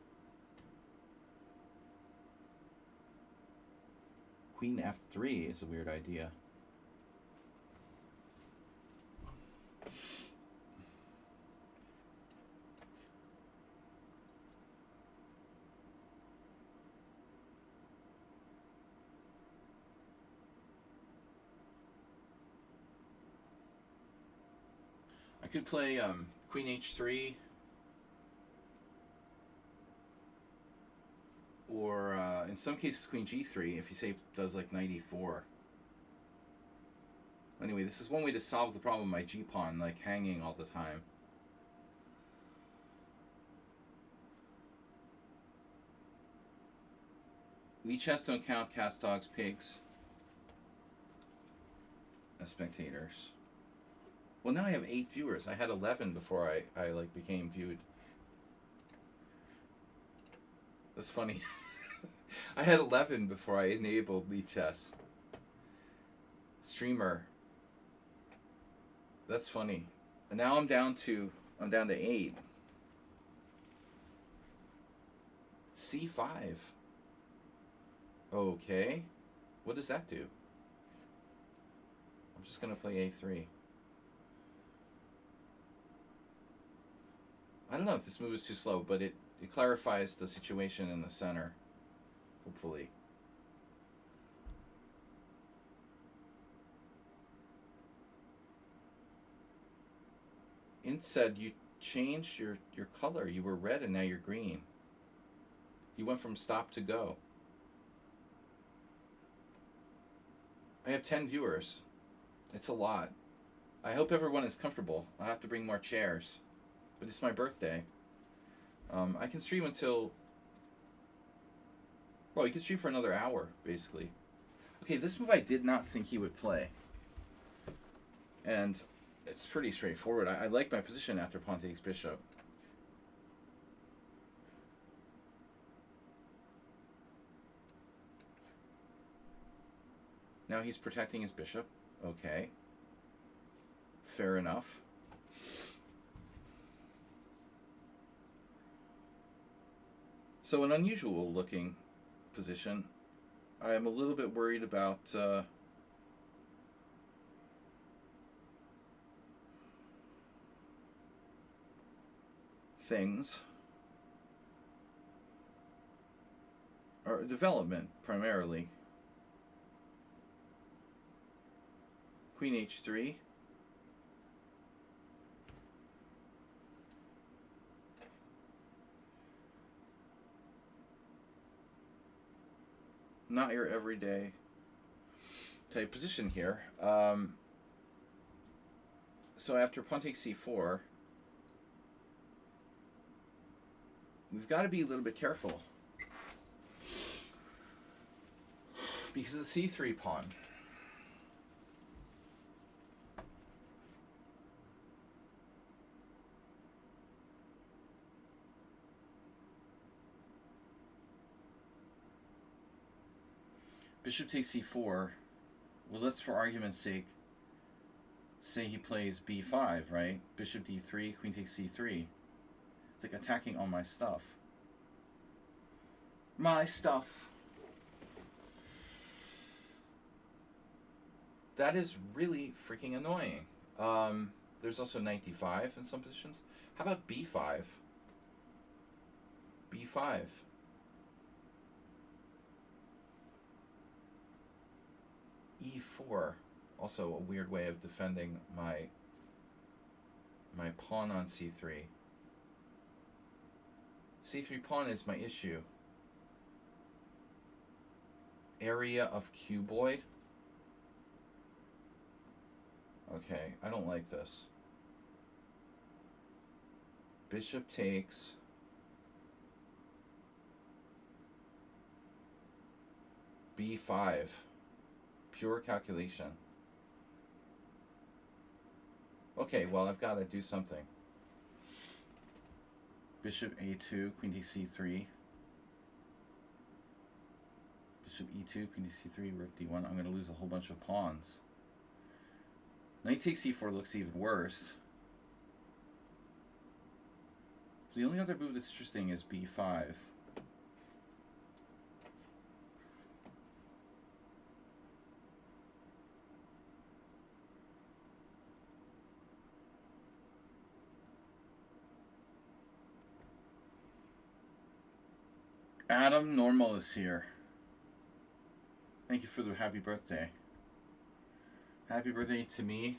Queen f3 is a weird idea. could play Queen H3, or in some cases Queen G3 if you say does like knight E4. Anyway, this is one way to solve the problem of my G-pawn like hanging all the time. We chess don't count cats, dogs, pigs as spectators. Well, now I have 8 viewers. I had 11 before I like became viewed. That's funny. I had 11 before I enabled Lee Chess. Streamer. That's funny. And now I'm down to 8. C5. Okay. What does that do? I'm just gonna play A3. I don't know if this move is too slow, but it clarifies the situation in the center. Hopefully. Int said you changed your color. You were red and now you're green. You went from stop to go. I have 10 viewers. It's a lot. I hope everyone is comfortable. I'll have to bring more chairs. But it's my birthday. I can stream until... Well, you can stream for another hour, basically. Okay, this move I did not think he would play. And it's pretty straightforward. I like my position after pawn takes bishop. Now he's protecting his bishop. Okay. Fair enough. So an unusual looking position. I am a little bit worried about things. Or development, primarily. Queen H3. Not your everyday type position here. So after pawn takes c4, we've got to be a little bit careful because of the c3 pawn. Bishop takes c4. Well, let's, for argument's sake, say he plays b5, right? Bishop d3, queen takes c3. It's like attacking all my stuff. My stuff. That is really freaking annoying. There's also knight d5 in some positions. How about b5? b5. e4, also a weird way of defending my pawn on c3. c3 pawn is my issue. Area of cuboid. Okay, I don't like this. Bishop takes. b5. Pure calculation. Okay, well, I've got to do something. Bishop a2, queen takes c3. Bishop e2, queen takes c3, rook d1. I'm going to lose a whole bunch of pawns. Knight takes c4 looks even worse. The only other move that's interesting is b5. Adam Normal is here. Thank you for the happy birthday. Happy birthday to me.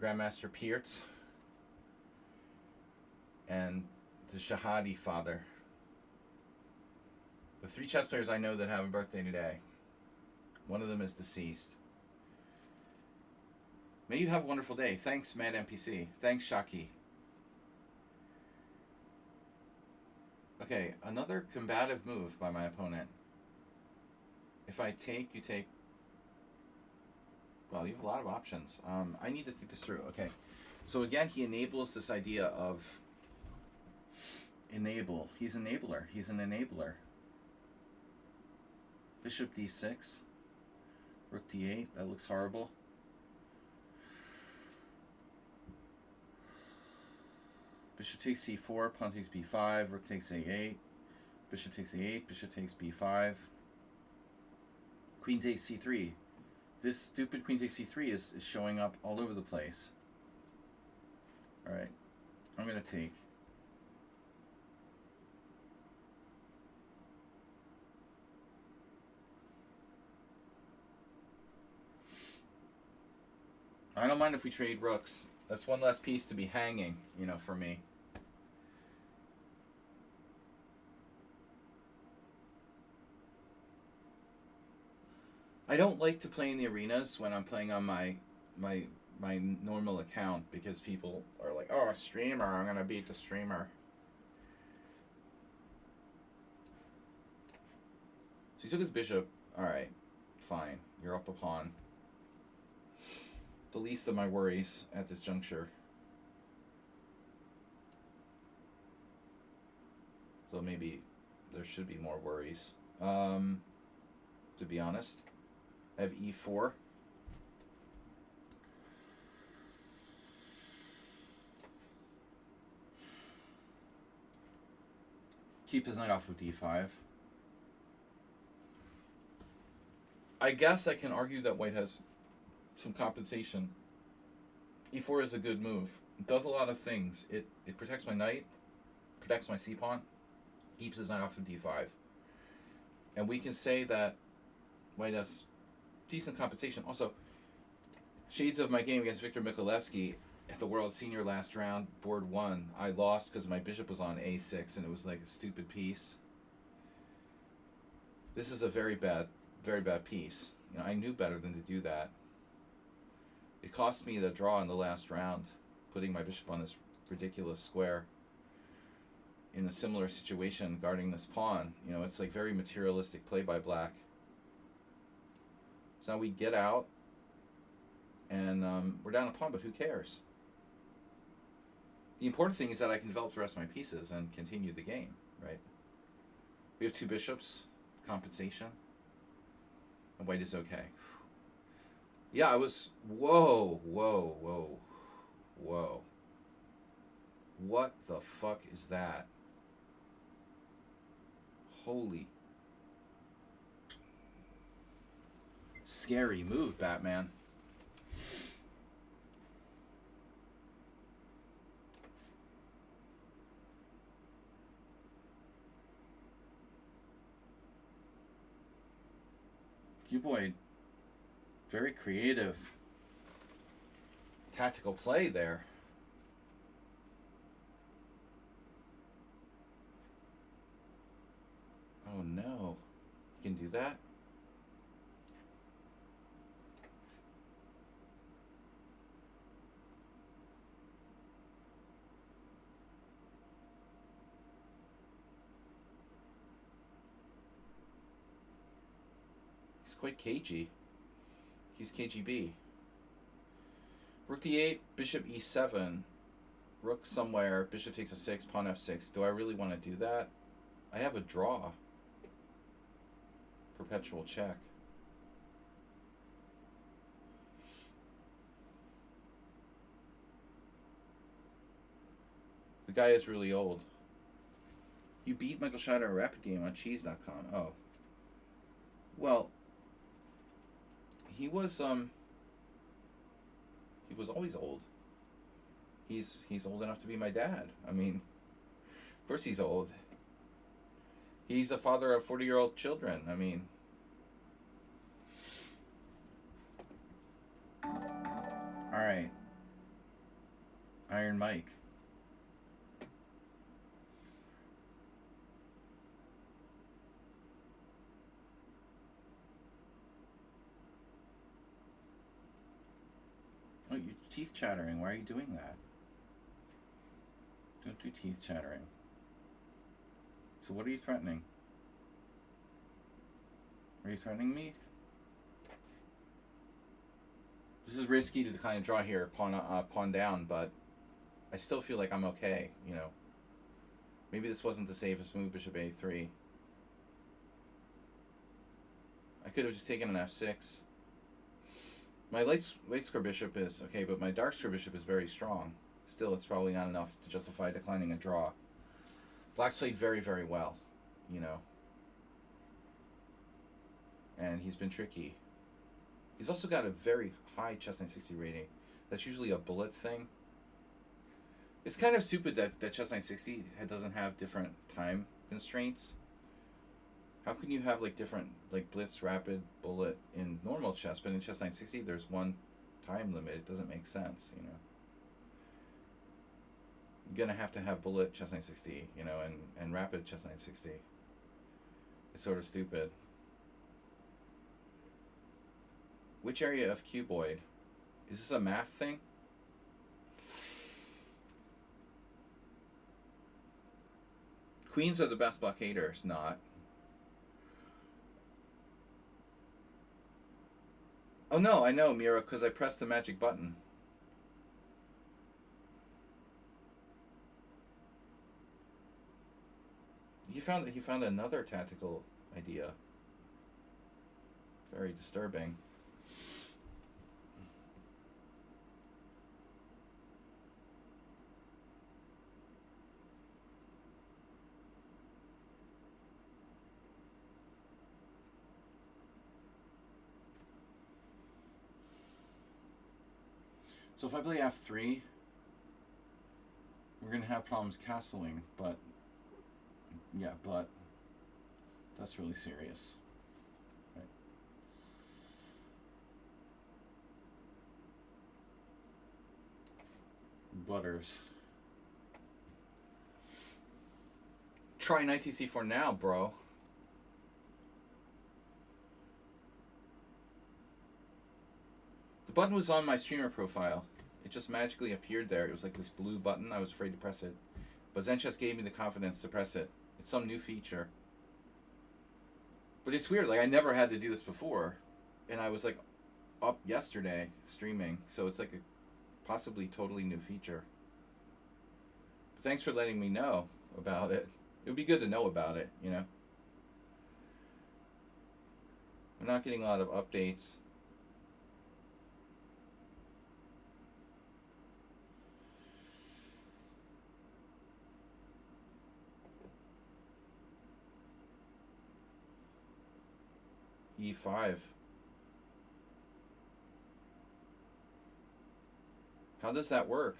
Grandmaster Pearts and the Shahadi father. The 3 chess players I know that have a birthday today. One of them is deceased. May you have a wonderful day. Thanks, Mad NPC. Thanks, Shaki. Okay, another combative move by my opponent. If I take, you take. Well, you have a lot of options. I need to think this through. Okay, so again, he enables this idea of enable. He's enabler. He's an enabler. Bishop d6. Rook d8. That looks horrible. Bishop takes c4. Pawn takes b5. Rook takes a8. Bishop takes a8. Bishop takes b5. Queen takes c3. This stupid queen takes c3 is showing up all over the place. Alright. I'm going to take. I don't mind if we trade rooks. That's one less piece to be hanging, you know, for me. I don't like to play in the arenas when I'm playing on my normal account because people are like, oh, a streamer, I'm going to beat the streamer. So he took his bishop. Alright, fine. You're up a pawn. The least of my worries at this juncture. So maybe there should be more worries. To be honest. I have e4. Keep his knight off of d5. I guess I can argue that white has some compensation. e4 is a good move. It does a lot of things. It protects my knight, protects my c-pawn, keeps his knight off of d5. And we can say that white has decent compensation. Also, shades of my game against Victor Mikulewski at the World Senior last round, board 1. I lost because my bishop was on a6 and it was like a stupid piece. This is a very bad piece. You know, I knew better than to do that. It cost me the draw in the last round, putting my bishop on this ridiculous square. In a similar situation, guarding this pawn. You know, it's like very materialistic play by black. So now we get out, and we're down a pawn, but who cares? The important thing is that I can develop the rest of my pieces and continue the game, right? We have 2 bishops, compensation, and white is okay. Yeah, I was... Whoa. What the fuck is that? Holy... Scary move, Batman. Q-Boy, very creative tactical play there. Oh no. You can do that? He's quite cagey. He's KGB. Rook d8, bishop e7, rook somewhere, bishop takes a6, pawn f6. Do I really want to do that? I have a draw. Perpetual check. The guy is really old. You beat Michael Schneider at a rapid game on cheese.com. Oh. Well, he was always old. He's old enough to be my dad. I mean, of course he's old. He's a father of 40-year-old children. I mean, all right. Iron Mike. Oh, your teeth chattering. Why are you doing that? Don't do teeth chattering. So what are you threatening? Are you threatening me? This is risky to kind of draw here, pawn down, but I still feel like I'm okay, you know. Maybe this wasn't the safest move, bishop a3. I could have just taken an f6. My light square bishop is okay, but my dark square bishop is very strong. Still, it's probably not enough to justify declining a draw. Black's played very, very well, you know. And he's been tricky. He's also got a very high chess 960 rating. That's usually a bullet thing. It's kind of stupid that chess 960 doesn't have different time constraints. How can you have like different like blitz, rapid, bullet in normal chess, but in chess 960 there's one time limit? It doesn't make sense, you know. You're gonna have to have bullet chess 960, you know, and rapid chess 960. It's sort of stupid. Which area of cuboid? Is this a math thing? Queens are the best blockaders, not. Oh no, I know, Mira, because I pressed the magic button. He found another tactical idea. Very disturbing. So if I play f3, we're going to have problems castling, but yeah, but that's really serious. Right. Butters. Try knight c4 now, bro. The button was on my streamer profile. It just magically appeared there. It was like this blue button. I was afraid to press it. But ZenChess gave me the confidence to press it. It's some new feature. But it's weird. Like, I never had to do this before. And I was, like, up yesterday streaming. So it's, like, a possibly totally new feature. But thanks for letting me know about it. It would be good to know about it, you know? We're not getting a lot of updates. E5. How does that work?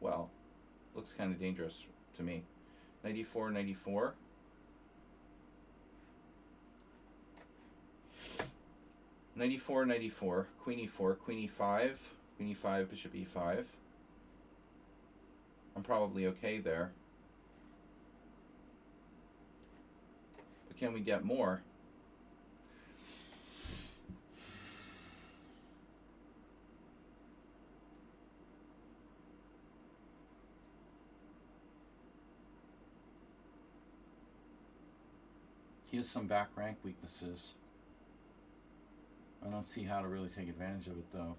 Well, looks kind of dangerous to me. 94, 94. Knight 94, queen e4, queen e5, queen e5, bishop e5. I'm probably okay there. But can we get more? He has some back rank weaknesses. I don't see how to really take advantage of it, though.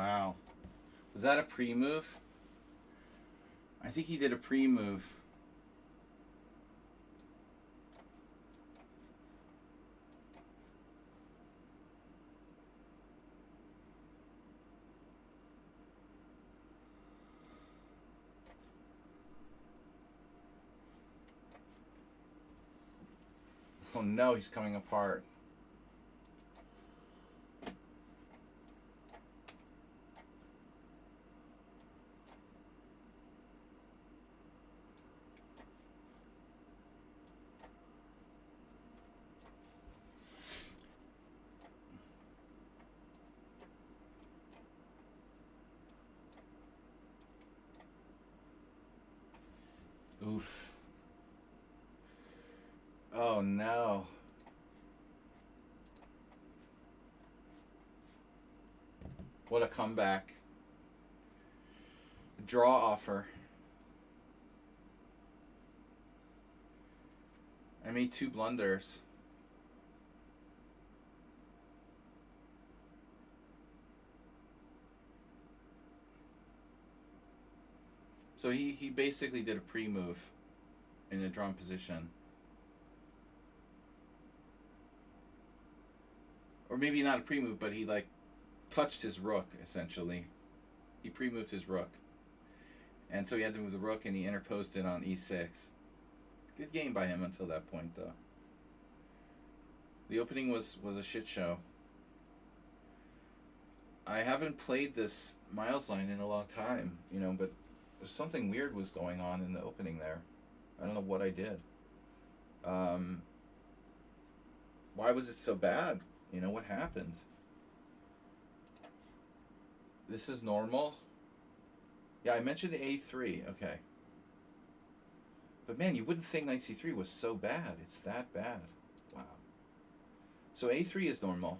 Wow. Was that a pre-move? I think he did a pre-move. Oh no, he's coming apart. Oof. Oh no. What a comeback. Draw offer. I made 2 blunders. So he basically did a pre-move in a drawn position. Or maybe not a pre-move, but he like touched his rook, essentially. He pre-moved his rook. And so he had to move the rook, and he interposed it on e6. Good game by him until that point, though. The opening was a shit show. I haven't played this Miles line in a long time, you know, but something weird was going on in the opening there. I don't know what I did. Why was it so bad? You know, what happened? This is normal. Yeah, I mentioned A3. Okay. But man, you wouldn't think knight C3 was so bad. It's that bad. Wow. So A3 is normal.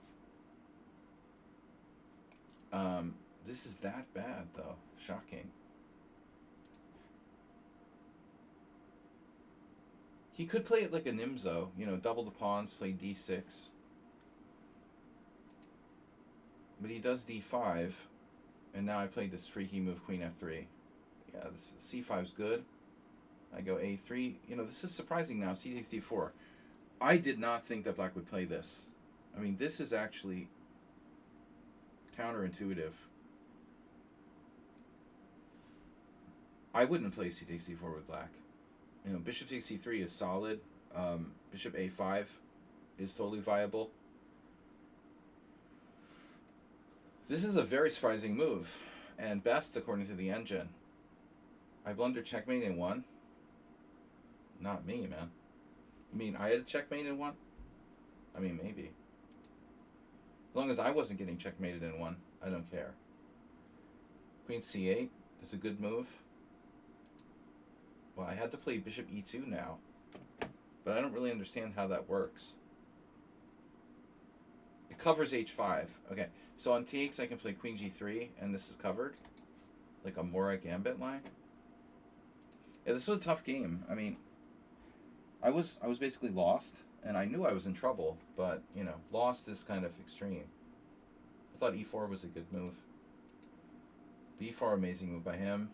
This is that bad, though. Shocking. He could play it like a Nimzo, you know, double the pawns, play D6. But he does D5, and now I played this freaky move, Queen F3. Yeah, this C5's good. I go A3. You know, this is surprising now, C takes D4. I did not think that black would play this. I mean, this is actually counterintuitive. I wouldn't play C takes D4 with black. You know, bishop takes C3 is solid. Bishop A5 is totally viable. This is a very surprising move, and best according to the engine. I blundered checkmate in 1. Not me, man. I mean, I had a checkmate in 1? I mean, maybe. As long as I wasn't getting checkmated in 1, I don't care. Queen C8 is a good move. Well, I had to play bishop E2 now, but I don't really understand how that works. It covers H5. Okay, so on TX I can play Queen G3, and this is covered, like a Mora Gambit line. Yeah, this was a tough game. I mean, I was basically lost, and I knew I was in trouble, but you know, lost is kind of extreme. I thought E4 was a good move. B4, amazing move by him.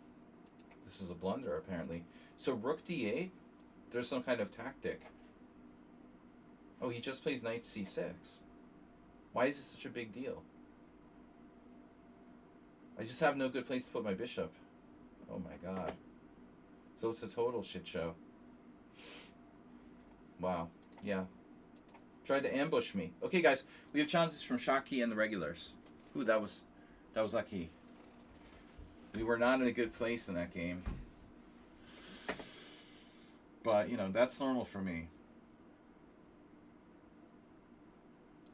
This is a blunder, apparently. So rook D8, there's some kind of tactic. Oh, he just plays knight C6. Why is this such a big deal? I just have no good place to put my bishop. Oh my god. So it's a total shit show. Wow. Yeah. Tried to ambush me. Okay, guys, we have challenges from Shaki and the regulars. Ooh, that was lucky. We were not in a good place in that game. But, you know, that's normal for me.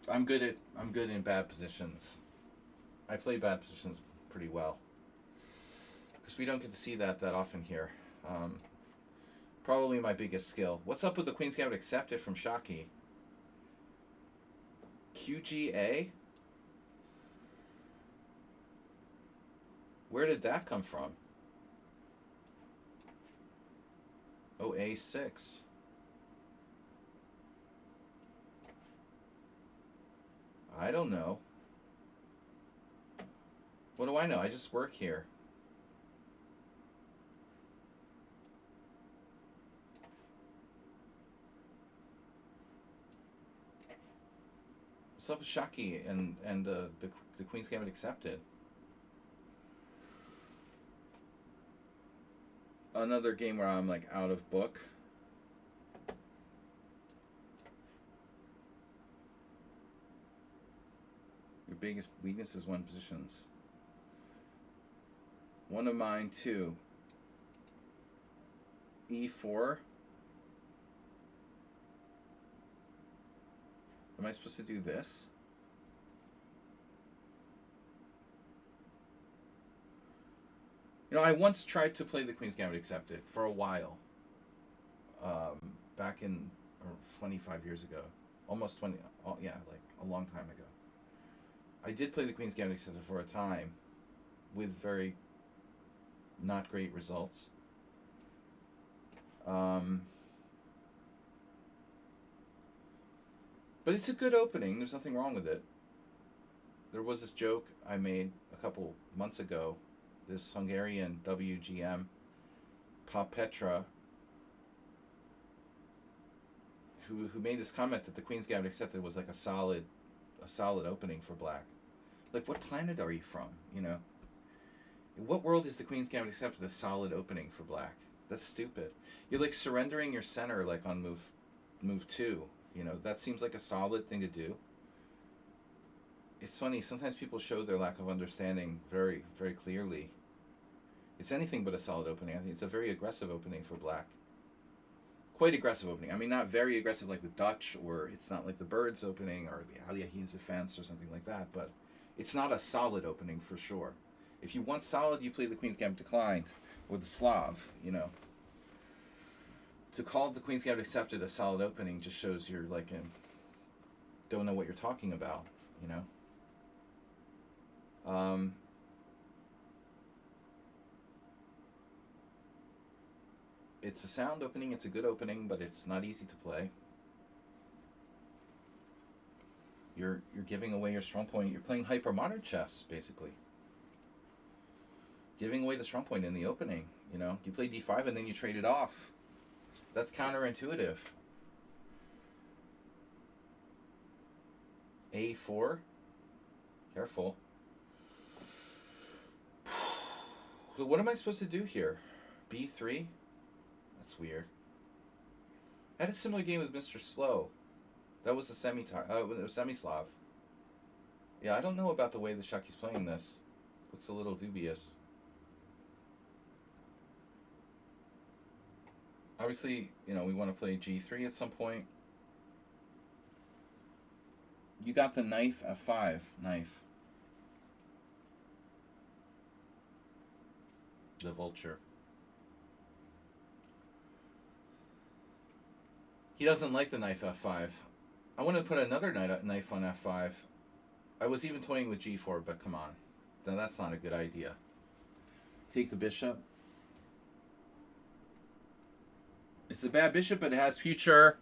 I'm good in bad positions. I play bad positions pretty well. Because we don't get to see that often here. Probably my biggest skill. What's up with the Queen's Gambit accepted from Shaki? QGA? Where did that come from? Oh, A6. I don't know. What do I know? I just work here. What's up with Shaki and the Queen's Gambit accepted? Another game where I'm like out of book. Your biggest weakness is one positions. One of mine too. E4. Am I supposed to do this? You know, I once tried to play the Queen's Gambit accepted for a while. Back in 25 years ago. Almost 20, yeah, like a long time ago. I did play the Queen's Gambit accepted for a time with very not great results. But it's a good opening. There's nothing wrong with it. There was this joke I made a couple months ago. This Hungarian WGM, Pop Petra, who made this comment that the Queen's Gambit accepted was like a solid opening for black. Like, what planet are you from? You know, in what world is the Queen's Gambit accepted a solid opening for black? That's stupid. You're like surrendering your center like on move 2. You know, that seems like a solid thing to do. It's funny, sometimes people show their lack of understanding very, very clearly. It's anything but a solid opening. I think it's a very aggressive opening for black. Quite aggressive opening. I mean, not very aggressive like the Dutch, or it's not like the Birds opening or the Aliahi's defense or something like that, but it's not a solid opening for sure. If you want solid, you play the Queen's Gambit declined, or the Slav, you know. To call the Queen's Gambit accepted a solid opening just shows you're like don't know what you're talking about, you know. It's a sound opening, it's a good opening, but it's not easy to play. You're giving away your strong point. You're playing hyper-modern chess, basically. Giving away the strong point in the opening, you know. You play d5 and then you trade it off. That's counterintuitive. A4. Careful. So what am I supposed to do here? B3? That's weird. I had a similar game with Mr. Slow. That was a semi-Slav. Yeah, I don't know about the way the Shaki's playing this. Looks a little dubious. Obviously, you know, we want to play G3 at some point. You got the knife F5. Knife. The vulture. He doesn't like the knife F5. I want to put another knife on F5. I was even toying with G4, but come on. No, that's not a good idea. Take the bishop. It's a bad bishop, but it has future.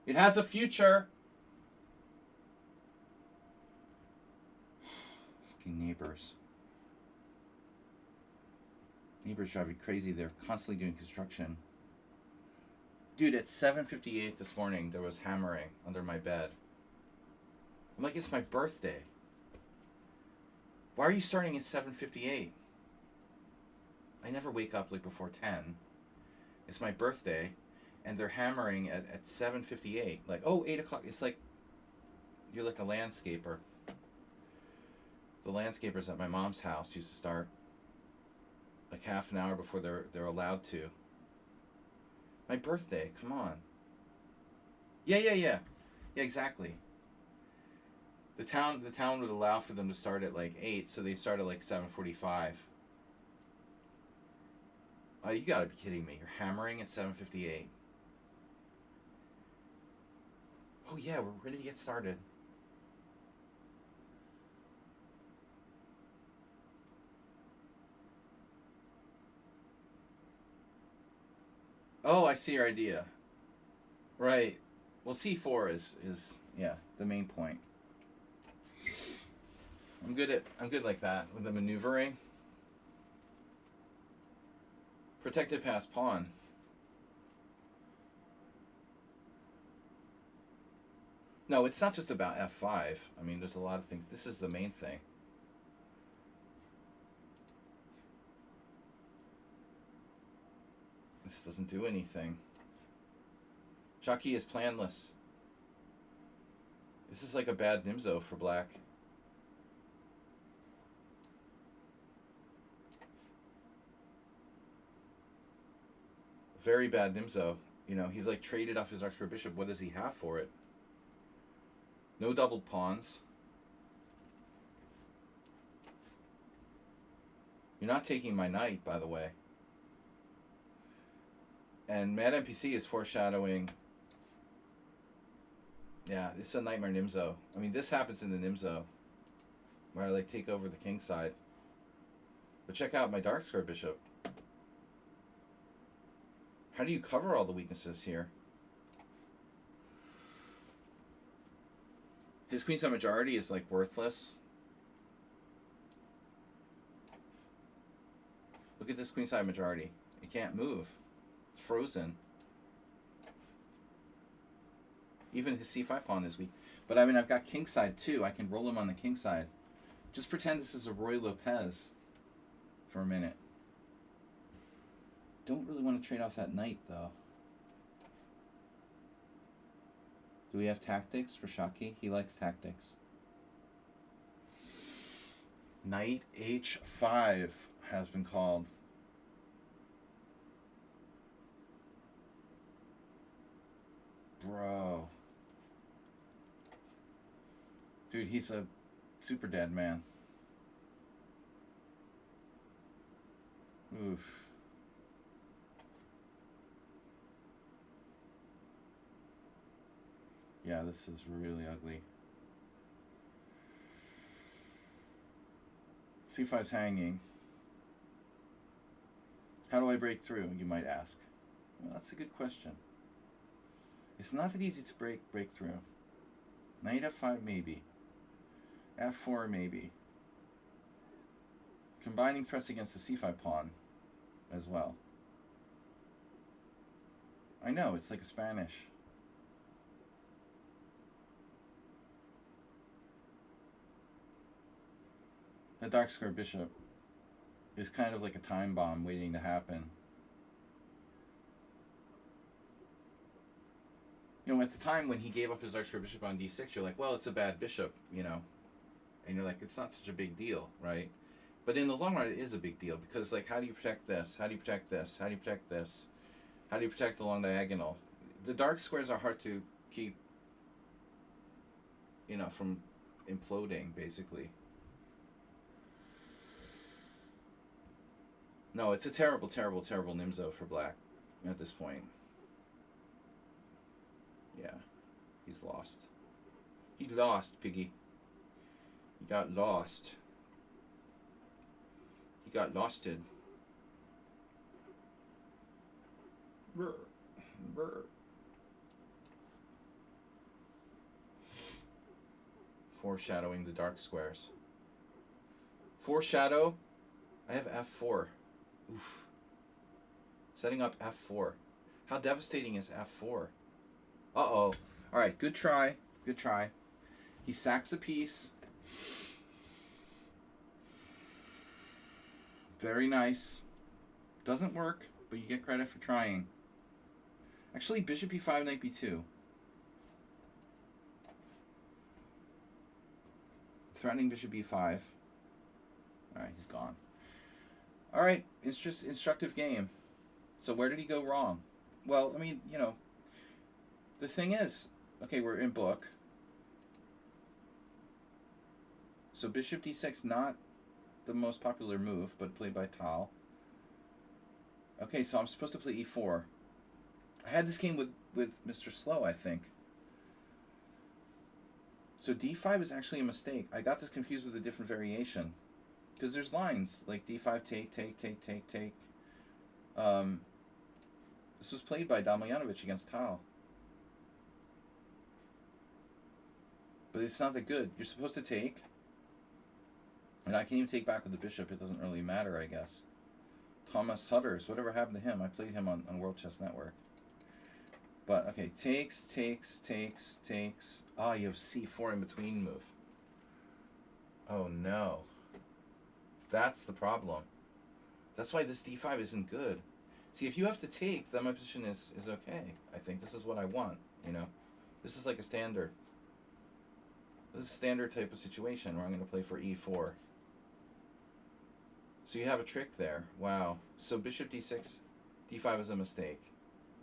It has a future. Fucking neighbors. Neighbors drive me crazy. They're constantly doing construction. Dude, at 7:58 this morning, there was hammering under my bed. I'm like, it's my birthday. Why are you starting at 7:58? I never wake up like before 10. It's my birthday, and they're hammering at 7:58. Like, oh, 8 o'clock. It's like, you're like a landscaper. The landscapers at my mom's house used to start like half an hour before they're allowed to. My birthday, come on. Yeah, exactly. The town would allow for them to start at like 8, so they start at like 7:45. Oh, you gotta be kidding me. You're hammering at 7:58. Oh yeah, we're ready to get started. Oh, I see your idea. Right. Well, C4 is yeah, the main point. I'm good like that with the maneuvering. Protected past pawn. No, it's not just about f5. I mean, there's a lot of things. This is the main thing. This doesn't do anything. Shaki is planless. This is like a bad Nimzo for black. Very bad Nimzo. You know, he's like traded off his dark square bishop. What does he have for it? No doubled pawns. You're not taking my knight, by the way. And Mad NPC is foreshadowing. Yeah, it's a nightmare Nimzo. I mean, this happens in the Nimzo, where I like take over the king side. But check out my dark square bishop. How do you cover all the weaknesses here? His queenside majority is like worthless. Look at this queenside majority. It can't move. It's frozen. Even his c5 pawn is weak. But I mean, I've got kingside too. I can roll him on the kingside. Just pretend this is a Roy Lopez for a minute. Don't really want to trade off that knight, though. Do we have tactics for Shaki? He likes tactics. Knight h5 has been called. Bro. Dude, he's a super dead man. Oof. Yeah, this is really ugly. c5's hanging. How do I break through, you might ask? Well, that's a good question. It's not that easy to break through. Knight f5 maybe. f4 maybe. Combining threats against the c5 pawn as well. I know, it's like a Spanish. The dark square bishop is kind of like a time bomb waiting to happen. You know, at the time when he gave up his dark square bishop on d6, you're like, well, it's a bad bishop, you know. And you're like, it's not such a big deal, right? But in the long run, it is a big deal because, like, how do you protect this? How do you protect this? How do you protect this? How do you protect the long diagonal? The dark squares are hard to keep, you know, from imploding, basically. No, it's a terrible, terrible, terrible Nimzo for black at this point. Yeah, he's lost. He lost, Piggy. He got lost. He got losted. Brr. Brr. Foreshadowing the dark squares. Foreshadow. I have f4. Oof. Setting up f4. How devastating is f4? Uh-oh. Alright, good try. Good try. He sacks a piece. Very nice. Doesn't work, but you get credit for trying. Actually, bishop e5, knight b2. Threatening bishop e5. Alright, he's gone. Alright, it's just instructive game. So where did he go wrong? Well, I mean, you know, the thing is, okay, we're in book. So bishop d6, not the most popular move, but played by Tal. Okay, so I'm supposed to play e4. I had this game with Mr. Slow, I think. So d5 is actually a mistake. I got this confused with a different variation. Because there's lines like d5, take, take, take, take, take. This was played by Damljanovic against Tal. But it's not that good. You're supposed to take. And I can even take back with the bishop. It doesn't really matter, I guess. Thomas Hutters. Whatever happened to him? I played him on World Chess Network. But, okay. Takes, takes, takes, takes. Ah, you have c4 in between move. Oh, no. That's the problem. That's why this d5 isn't good. See, if you have to take, then my position is okay. I think this is what I want, you know. This is like a standard. This is a standard type of situation where I'm going to play for e4. So you have a trick there. Wow. So bishop d6, d5 is a mistake.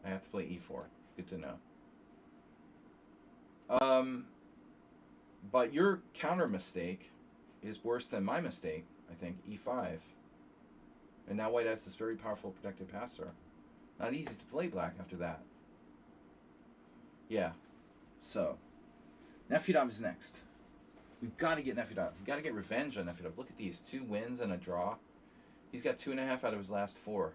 I have to play e4. Good to know. But your counter mistake is worse than my mistake, I think, e5. And now white has this very powerful protected passer. Not easy to play black after that. Yeah. So, Nefedov is next. We've got to get Nefedov. We've got to get revenge on Nefedov. Look at these. 2 wins and a draw. He's got 2.5 out of his last 4.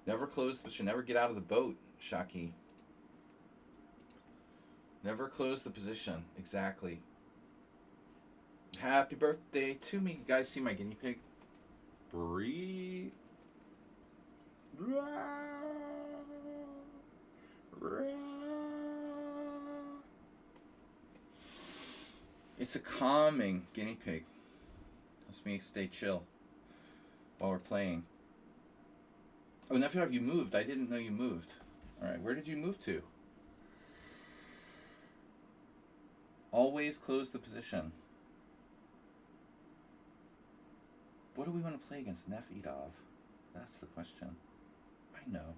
Never close the position. Never get out of the boat, Shaki. Never close the position. Exactly. Happy birthday to me. You guys see my guinea pig? Breathe. It's a calming guinea pig. Helps me stay chill while we're playing. Oh, Nefedov, you moved. I didn't know you moved. Alright, where did you move to? Always close the position. What do we want to play against Nefedov? That's the question. I know.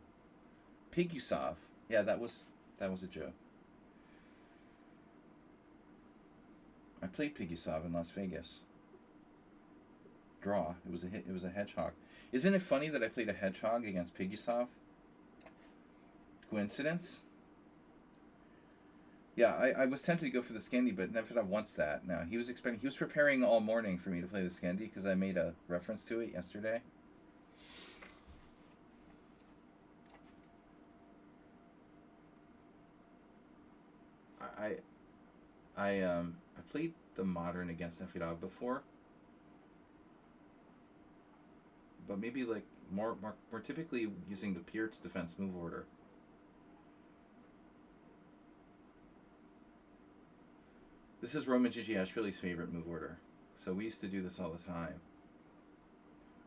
Pigusov. Yeah, that was a joke. I played Pigusov in Las Vegas. Draw. It was a hit. It was a hedgehog. Isn't it funny that I played a hedgehog against Pigusov? Coincidence? Yeah, I was tempted to go for the Scandi, but Nefedov wants that now. He was preparing all morning for me to play the Scandi because I made a reference to it yesterday. I played the modern against Nefedov before, but maybe like more typically using the Pierce defense move order. This is Roman Gigiashvili's favorite move order, so we used to do this all the time.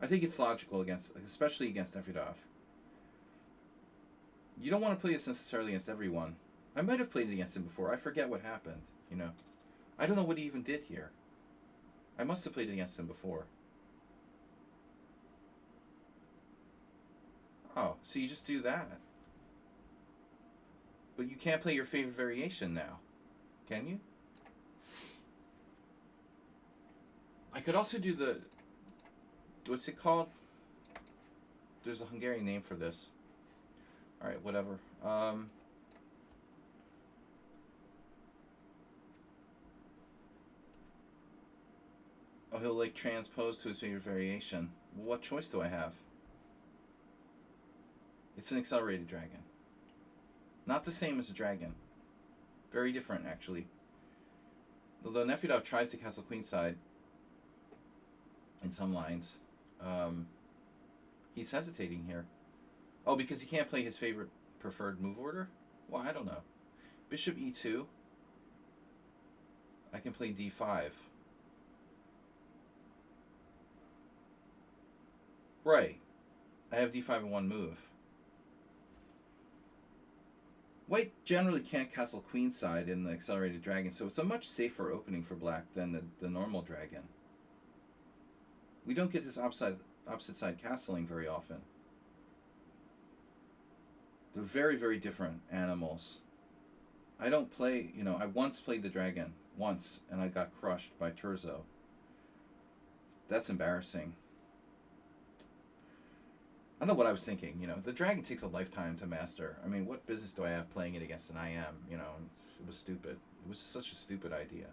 I think it's logical especially against Nefedov. You don't want to play this necessarily against everyone. I might have played it against him before. I forget what happened, you know. I don't know what he even did here. I must have played it against him before. Oh, so you just do that. But you can't play your favorite variation now, can you? I could also do the... What's it called? There's a Hungarian name for this. Alright, whatever. Oh, he'll like transpose to his favorite variation. Well, what choice do I have? It's an accelerated dragon. Not the same as a dragon. Very different, actually. Although Nefedov tries to castle queenside in some lines, he's hesitating here. Oh, because he can't play his favorite preferred move order? Well, I don't know. Bishop e2. I can play d5. Right. I have d5 in one move. White generally can't castle queenside in the accelerated dragon, so it's a much safer opening for black than the normal dragon. We don't get this opposite side castling very often. They're very, very different animals. I don't play, you know, I once played the dragon, once, and I got crushed by Terzo. That's embarrassing. I don't know what I was thinking, you know. The dragon takes a lifetime to master. I mean, what business do I have playing it against an IM, you know? It was stupid. It was such a stupid idea.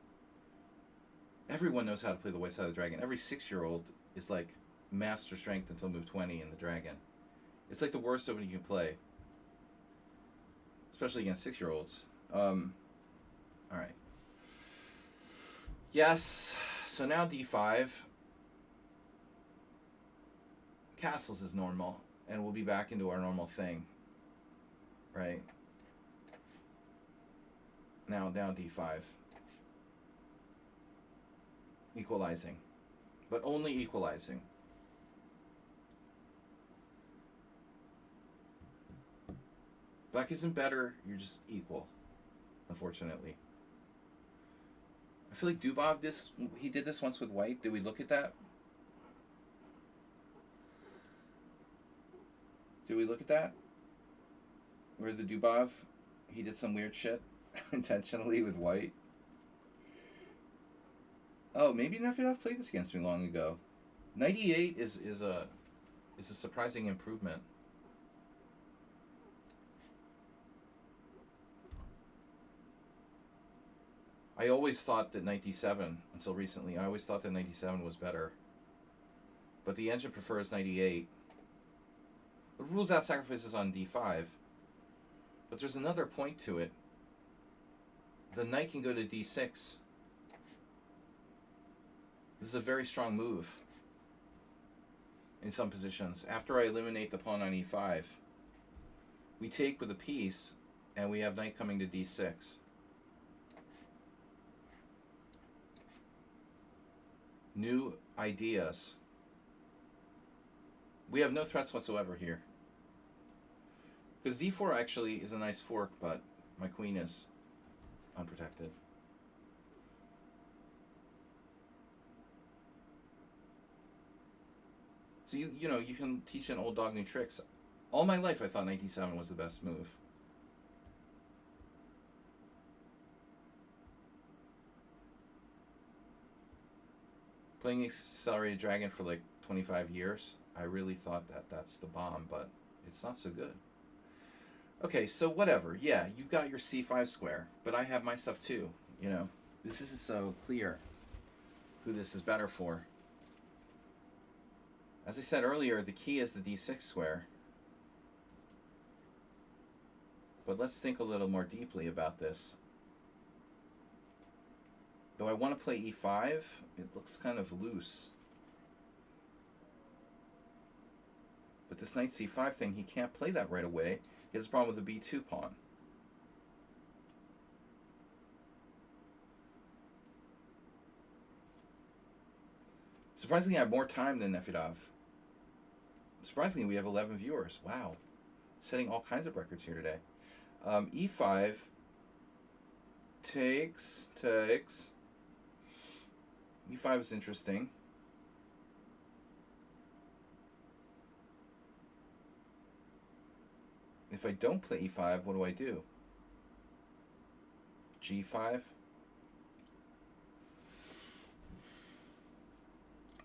Everyone knows how to play the white side of the dragon. Every 6-year-old is like master strength until move 20 in the dragon. It's like the worst opening you can play. Especially against 6-year-olds. Alright. Yes. So now d5. Castles is normal, and we'll be back into our normal thing. Right? Now d5. Equalizing. But only equalizing. Black isn't better, you're just equal, unfortunately. I feel like Dubov, he did this once with white. Did we look at that? Did we look at that? Where the Dubov, he did some weird shit intentionally with white. Oh, maybe Nefedov played this against me long ago. 98 is a surprising improvement. I always thought that 97, until recently, I always thought that 97 was better. But the engine prefers 98. It rules out sacrifices on d5. But there's another point to it. The knight can go to d6. This is a very strong move in some positions. After I eliminate the pawn on e5, we take with a piece, and we have knight coming to d6. New ideas. We have no threats whatsoever here. Because d4 actually is a nice fork, but my queen is unprotected. So you know, you can teach an old dog new tricks. All my life I thought knight d7 was the best move. Playing Accelerated Dragon for like 25 years, I really thought that that's the bomb, but it's not so good. Okay, so whatever. Yeah, you got your c5 square, but I have my stuff too, you know. This isn't so clear who this is better for. As I said earlier, the key is the d6 square. But let's think a little more deeply about this. Though I want to play e5, it looks kind of loose. But this knight c5 thing, he can't play that right away. He has a problem with the b2 pawn. Surprisingly, I have more time than Nefedov. Surprisingly, we have 11 viewers. Wow. Setting all kinds of records here today. E5 takes. E5 is interesting. If I don't play e5, what do I do? G5?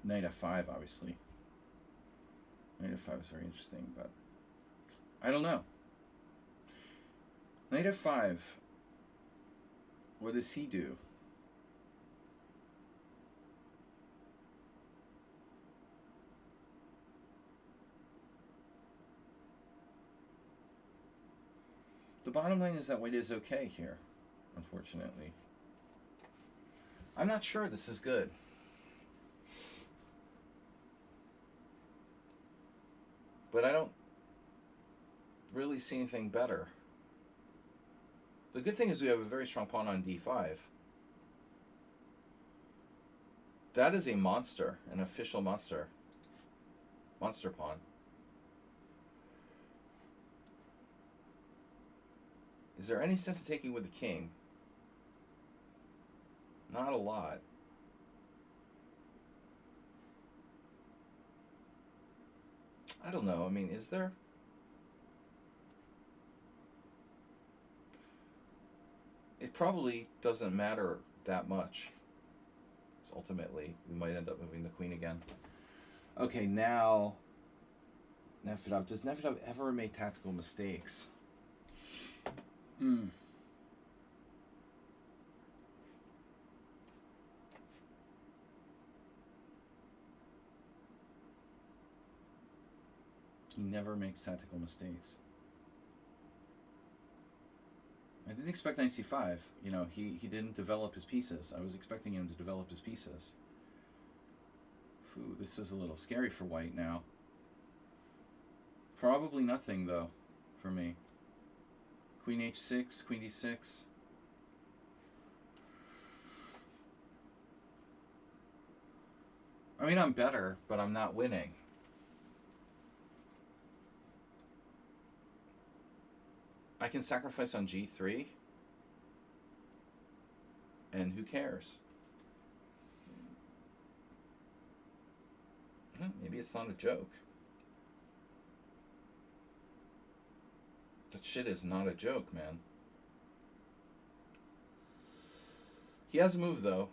Knight f5, obviously. Knight f5 is very interesting, but I don't know. Knight f5. What does he do? The bottom line is that white is okay here, unfortunately. I'm not sure this is good. But I don't really see anything better. The good thing is we have a very strong pawn on d5. That is a monster, an official monster. Monster pawn. Is there any sense of taking with the king? Not a lot. I don't know. I mean, is there? It probably doesn't matter that much. So ultimately, we might end up moving the queen again. Okay, now Nefedov. Does Nefedov ever make tactical mistakes? He never makes tactical mistakes. I didn't expect knight c5. You know, he didn't develop his pieces. I was expecting him to develop his pieces. Ooh, this is a little scary for white now. Probably nothing, though, for me. Queen h6, queen d6. I mean, I'm better, but I'm not winning. I can sacrifice on g3. And who cares? Maybe it's not a joke. That shit is not a joke, man. He has a move, though.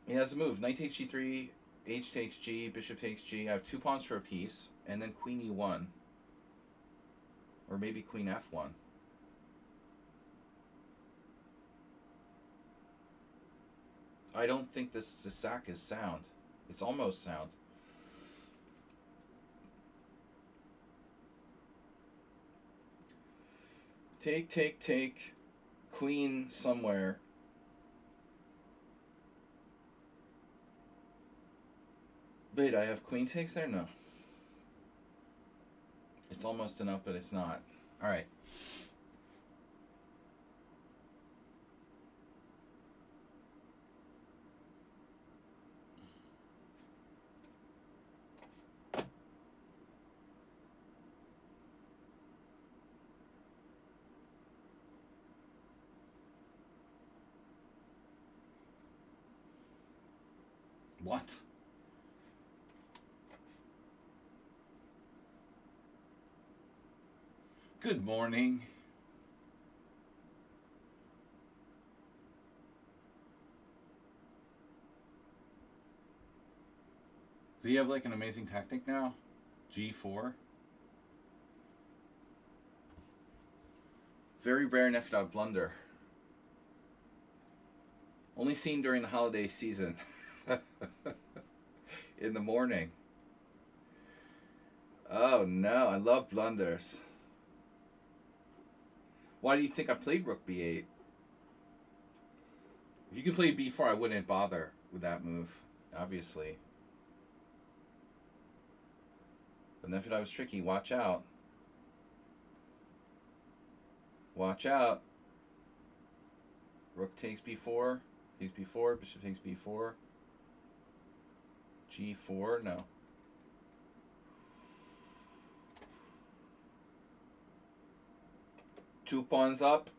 He has a move. Knight takes g3, h takes g, bishop takes g. I have 2 pawns for a piece. And then queen e1. Or maybe queen f1. I don't think this sack is sound. It's almost sound. Take, take, take. Queen somewhere. Wait, I have queen takes there? No. It's almost enough, but it's not. Alright. What? Good morning. Do you have like an amazing tactic now? G4. Very rare Nefdov blunder. Only seen during the holiday season. In the morning. Oh no, I love blunders. Why do you think I played rook b8? If you could play b4, I wouldn't bother with that move, obviously. But Nefdov was tricky. Watch out. Watch out. Rook takes b4. Takes b4. Bishop takes b4. g4. No. Two pawns up.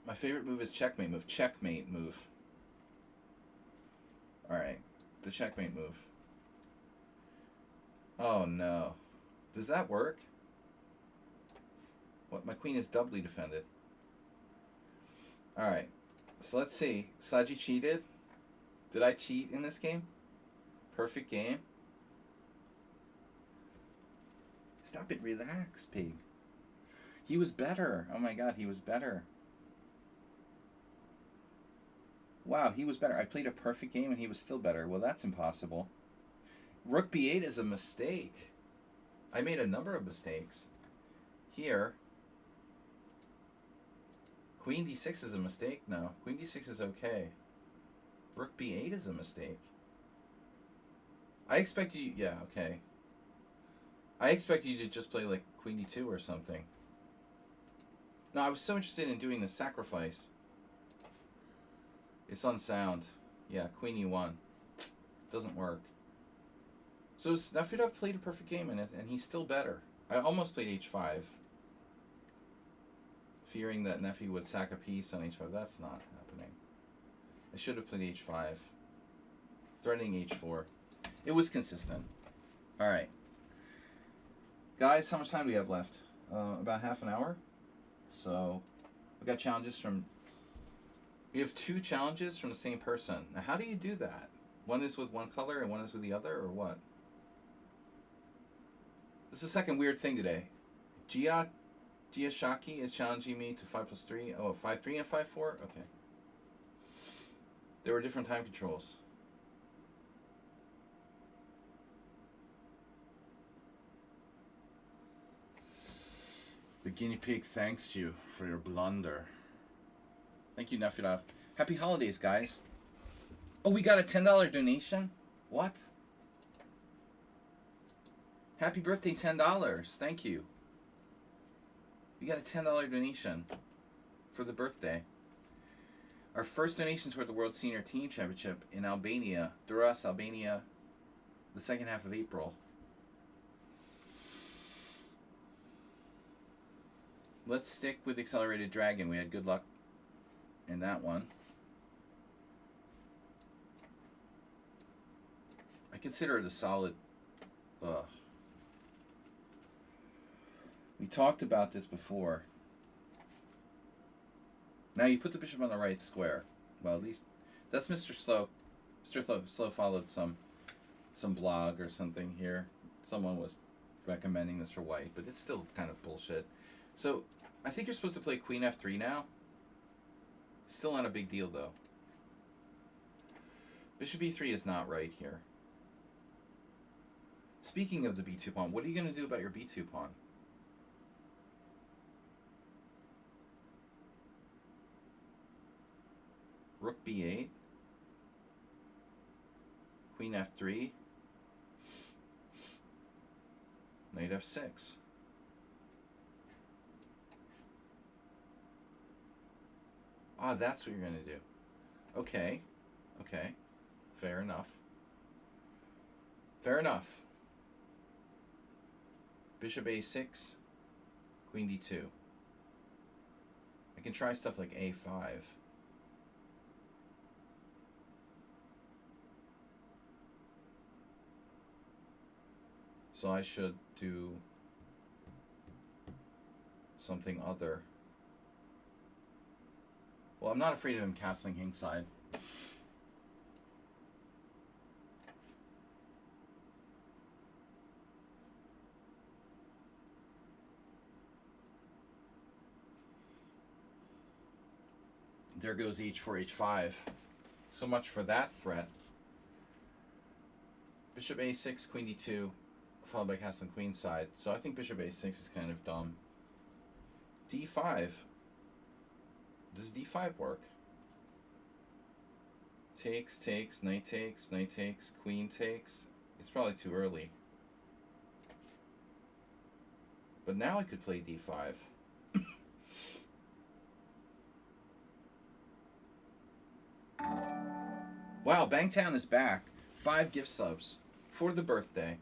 My favorite move is checkmate move. Checkmate move. Alright. The checkmate move. Oh no. Does that work? What? My queen is doubly defended. Alright. So let's see. Saji cheated. Did I cheat in this game? Perfect game. Stop it. Relax, pig. He was better. Oh my god, he was better. Wow, he was better. I played a perfect game and he was still better. Well, that's impossible. Rook b8 is a mistake. I made a number of mistakes. Here. Queen d6 is a mistake? No. Queen d6 is okay. Rook b8 is a mistake. I expect you... Yeah, okay. I expect you to just play like queen d2 or something. No, I was so interested in doing the sacrifice. It's unsound. Yeah, queen e1. Doesn't work. So Nefdov played a perfect game in it, and he's still better. I almost played h5. Fearing that Neffy would sack a piece on h5. That's not happening. I should have played h5. Threatening h4. It was consistent. Alright. Guys, how much time do we have left? About half an hour. So, we got challenges from... We have 2 challenges from the same person. Now, how do you do that? One is with one color and one is with the other, or what? This is the second weird thing today. Gia Shaki is challenging me to 5+3. Oh, 5-3 and 5-4? Okay. There were different time controls. The guinea pig thanks you for your blunder. Thank you, Nefilov. Happy holidays, guys. Oh, we got a $10 donation? What? Happy birthday, $10. Thank you. We got a $10 donation for the birthday. Our first donation toward the World Senior Team Championship in Albania, Duras, Albania, the second half of April. Let's stick with Accelerated Dragon. We had good luck in that one. I consider it a solid... We talked about this before. Now you put the bishop on the right square. Well, at least that's Mr. Slow. Mr. Slow followed some blog or something here. Someone was recommending this for white, but it's still kind of bullshit. So I think you're supposed to play Queen F3 now. Still not a big deal though. Bishop E3 is not right here. Speaking of the B2 pawn, what are you going to do about your B2 pawn? Rook B8. Queen F3. Knight F6. Ah, that's what you're going to do. Okay. Okay. Fair enough. Fair enough. Bishop A6. Queen D2. I can try stuff like A5. So I should do something other. Well, I'm not afraid of him castling kingside. There goes H4, H5. So much for that threat. Bishop A6, Queen D2, followed by castling queenside. So I think Bishop A6 is kind of dumb. D5. Does D5 work? Takes, takes, knight takes, queen takes. It's probably too early. But now I could play D5. Wow, Bangtown is back. 5 gift subs for the birthday.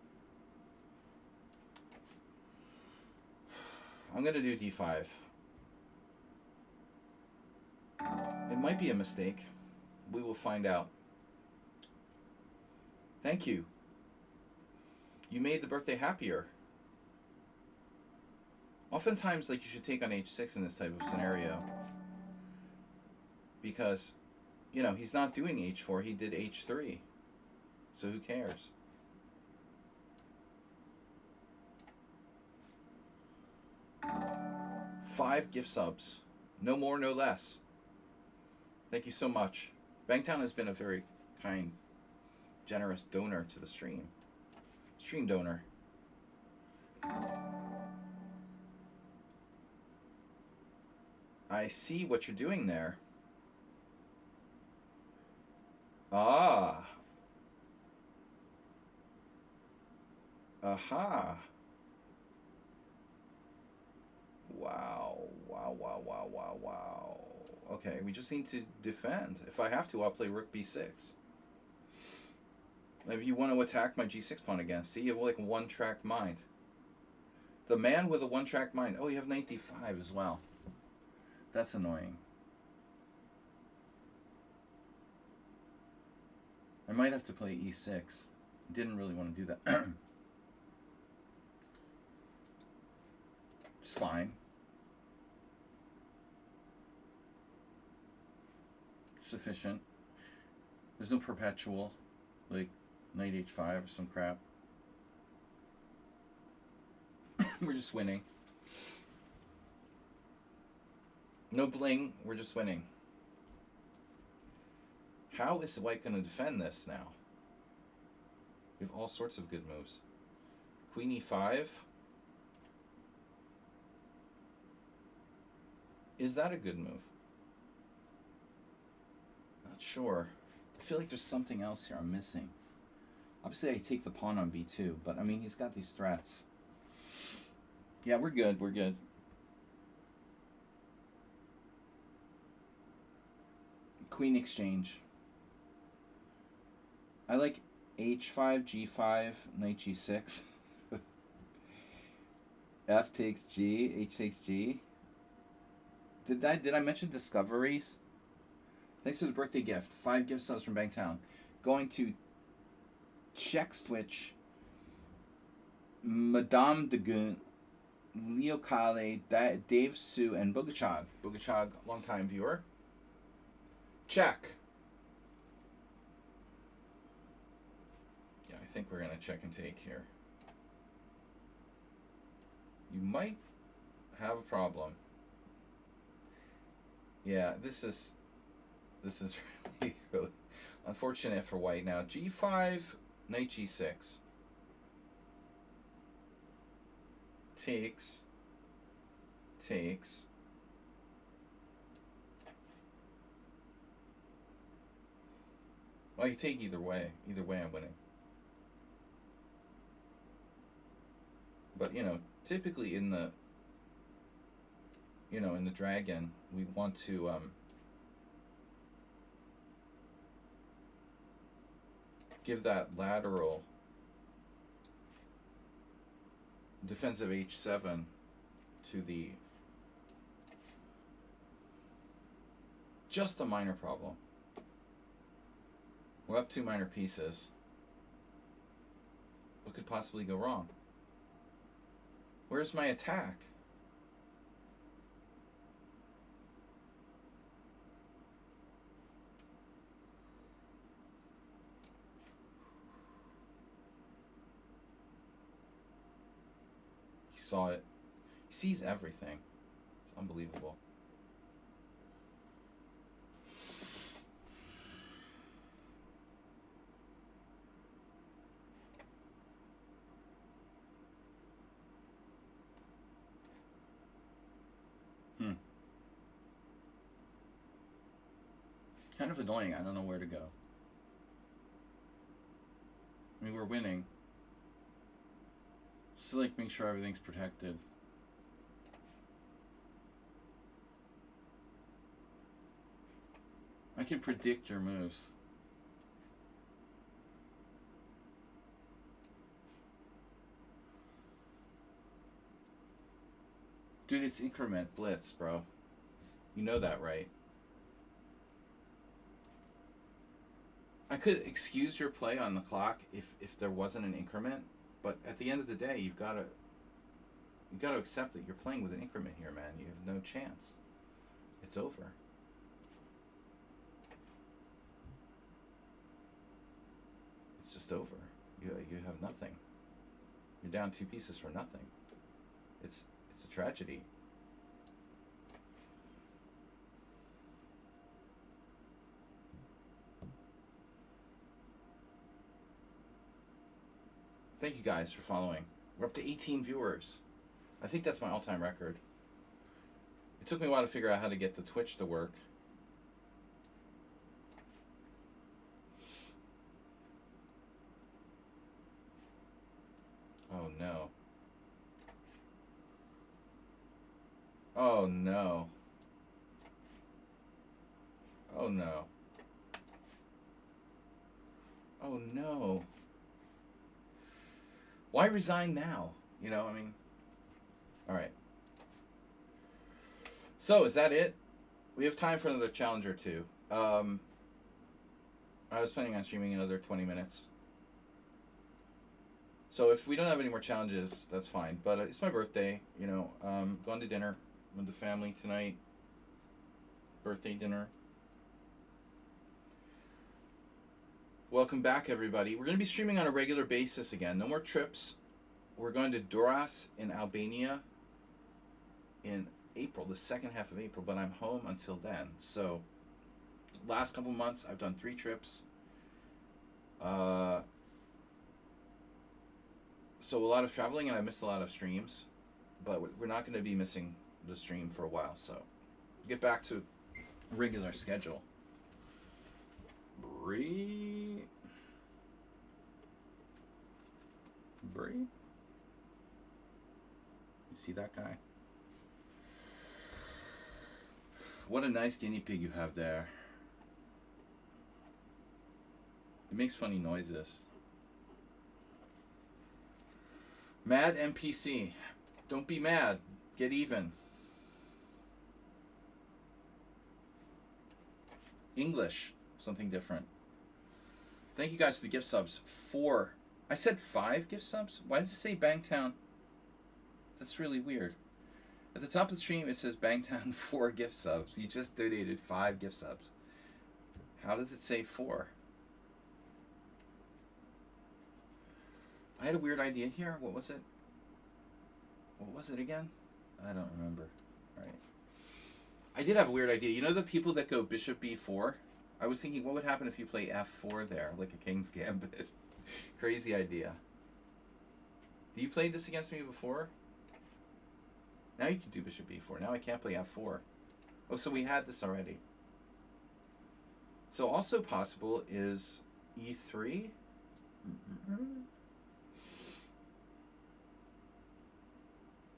I'm going to do D5. It might be a mistake. We will find out. Thank you. You made the birthday happier. Oftentimes, like, you should take on H6 in this type of scenario. Because, you know, he's not doing H4, he did H3. So who cares? Five gift subs. No more, no less. Thank you so much. Bangtown has been a very kind, generous donor to the stream. Stream donor. I see what you're doing there. Ah. Aha. Wow. Wow, wow, wow, wow, wow. Okay, we just need to defend. If I have to, I'll play Rook B6. If you want to attack my G6 pawn again, see, you have like a one-track mind. The man with a one-track mind. Oh, you have Knight D5 as well. That's annoying. I might have to play E6. Didn't really want to do that. It's fine. Sufficient. There's no perpetual, like Knight H5 or some crap. We're just winning. No bling, we're just winning. How is White going to defend this now? We have all sorts of good moves. Queen E5. Is that a good move? Not sure. I feel like there's something else here I'm missing. Obviously, I take the pawn on b2, but I mean, he's got these threats. Yeah, we're good. We're good. Queen exchange. I like h5, g5, knight g6. F takes G, H takes G. Did I mention discoveries? Thanks for the birthday gift. 5 gift subs from Bangtown. Going to check switch Madame de Gun, Leo Kale, Dave Sue, and Bugachog. Bugachog, long-time viewer. Check. Yeah, I think we're going to check and take here. You might have a problem. Yeah, this is really, really unfortunate for white. Now, g5, knight g6. Takes. Well, you take either way. Either way, I'm winning. But, you know, typically in the, you know, in the dragon, we want to, give that lateral defensive h7 to the, just a minor problem. We're up 2 minor pieces. What could possibly go wrong? Where's my attack? He saw it. He sees everything. It's unbelievable. Kind of annoying. I don't know where to go. I mean, we're winning. Just like make sure everything's protected. I can predict your moves. Dude, it's increment blitz, bro. You know that, right? I could excuse your play on the clock if there wasn't an increment, but at the end of the day, you got to accept that you're playing with an increment here, man. You have no chance. It's over. It's just over. You have nothing. You're down 2 pieces for nothing. It's a tragedy. Thank you guys for following. We're up to 18 viewers. I think that's my all-time record. It took me a while to figure out how to get the Twitch to work. Oh no. Oh no. Oh no. Oh no. Why resign now? You know, I mean, all right. So, is that it? We have time for another challenge or two. I was planning on streaming another 20 minutes. So, if we don't have any more challenges, that's fine. But it's my birthday, you know. Going to dinner with the family tonight. Birthday dinner. Welcome back, everybody. We're going to be streaming on a regular basis again. No more trips. We're going to Doras in Albania in April, the second half of April, but I'm home until then. So, last couple months, I've done 3 trips. So, a lot of traveling, and I missed a lot of streams. But we're not going to be missing the stream for a while, so get back to regular schedule. Bree. You see that guy? What a nice guinea pig you have there. It makes funny noises. Mad NPC. Don't be mad. Get even. English. Something different. Thank you guys for the gift subs. 4. I said 5 gift subs? Why does it say Bangtown? That's really weird. At the top of the stream, it says Bangtown 4 gift subs. You just donated 5 gift subs. How does it say 4? I had a weird idea here. What was it? What was it again? I don't remember. All right. I did have a weird idea. You know the people that go bishop b4? I was thinking, what would happen if you play f4 there, like a king's gambit? Crazy idea. You played this against me before? Now you can do bishop b4. Now I can't play f4. Oh, so we had this already. So also possible is e3.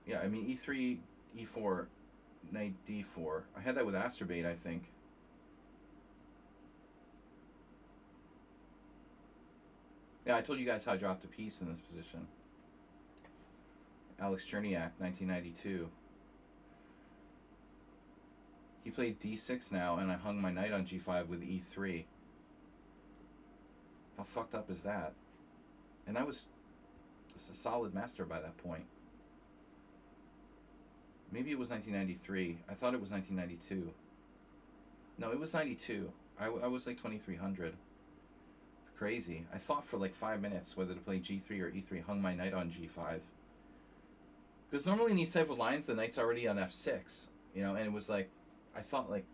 Yeah, I mean e3, e4, knight d4. I had that with Asterbait, I think. Yeah, I told you guys how I dropped a piece in this position. Alex Cherniak, 1992. He played d6 now, and I hung my knight on g5 with e3. How fucked up is that? And I was just a solid master by that point. Maybe it was 1993. I thought it was 1992. No, it was 92. I was like 2300. It's crazy. I thought for like 5 minutes whether to play g3 or e3. Hung my knight on g5. Because normally in these type of lines, the knight's already on f6. You know, and it was like, I thought like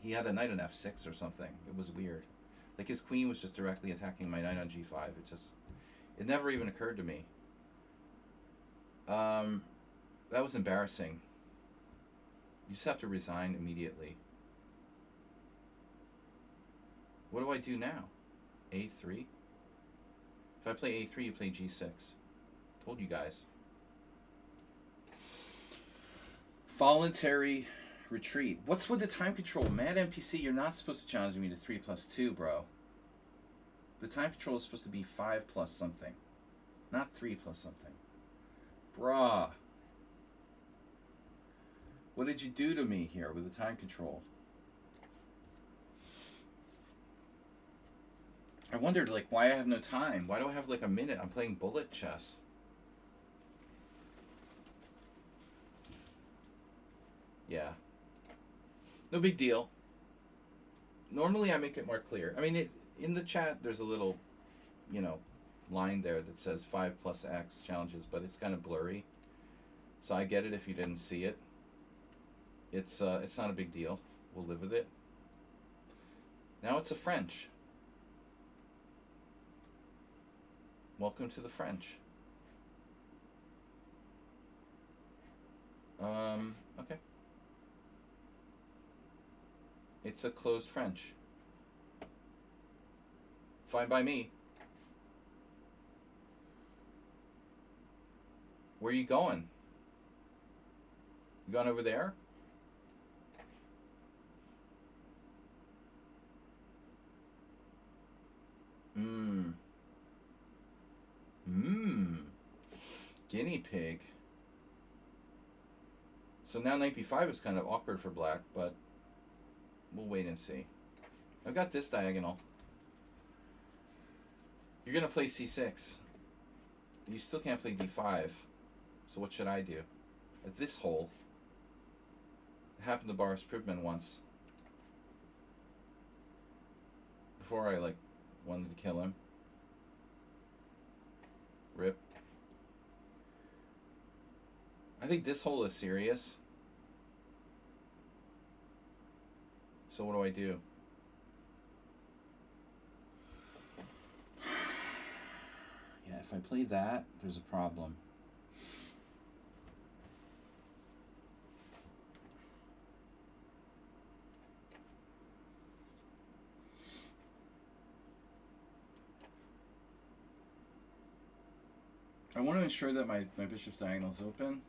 he had a knight on f6 or something. It was weird. Like his queen was just directly attacking my knight on g5. It never even occurred to me. That was embarrassing. You just have to resign immediately. What do I do now? a3? If I play a3, you play g6. Told you guys. Voluntary retreat. What's with the time control? Mad NPC, you're not supposed to challenge me to 3+2, bro. The time control is supposed to be 5+ something. Not 3+ something. Bruh. What did you do to me here with the time control? I wondered, like, why I have no time. Why do I have, like, a minute? I'm playing bullet chess. Yeah. No big deal. Normally I make it more clear. I mean, in the chat, there's a little, you know, line there that says 5+X challenges, but it's kind of blurry. So I get it if you didn't see it. It's not a big deal. We'll live with it. Now it's a French. Welcome to the French. Okay. It's a closed French. Fine by me. Where are you going? You going over there? Guinea pig. So now knight b5 is kind of awkward for black, but we'll wait and see. I've got this diagonal. You're going to play c6. You still can't play d5. So what should I do? At this hole, it happened to Boris Pribman once. Before I, like, wanted to kill him. Rip. I think this hole is serious. So what do I do? Yeah, if I play that, there's a problem. I want to ensure that my bishop's diagonal is open.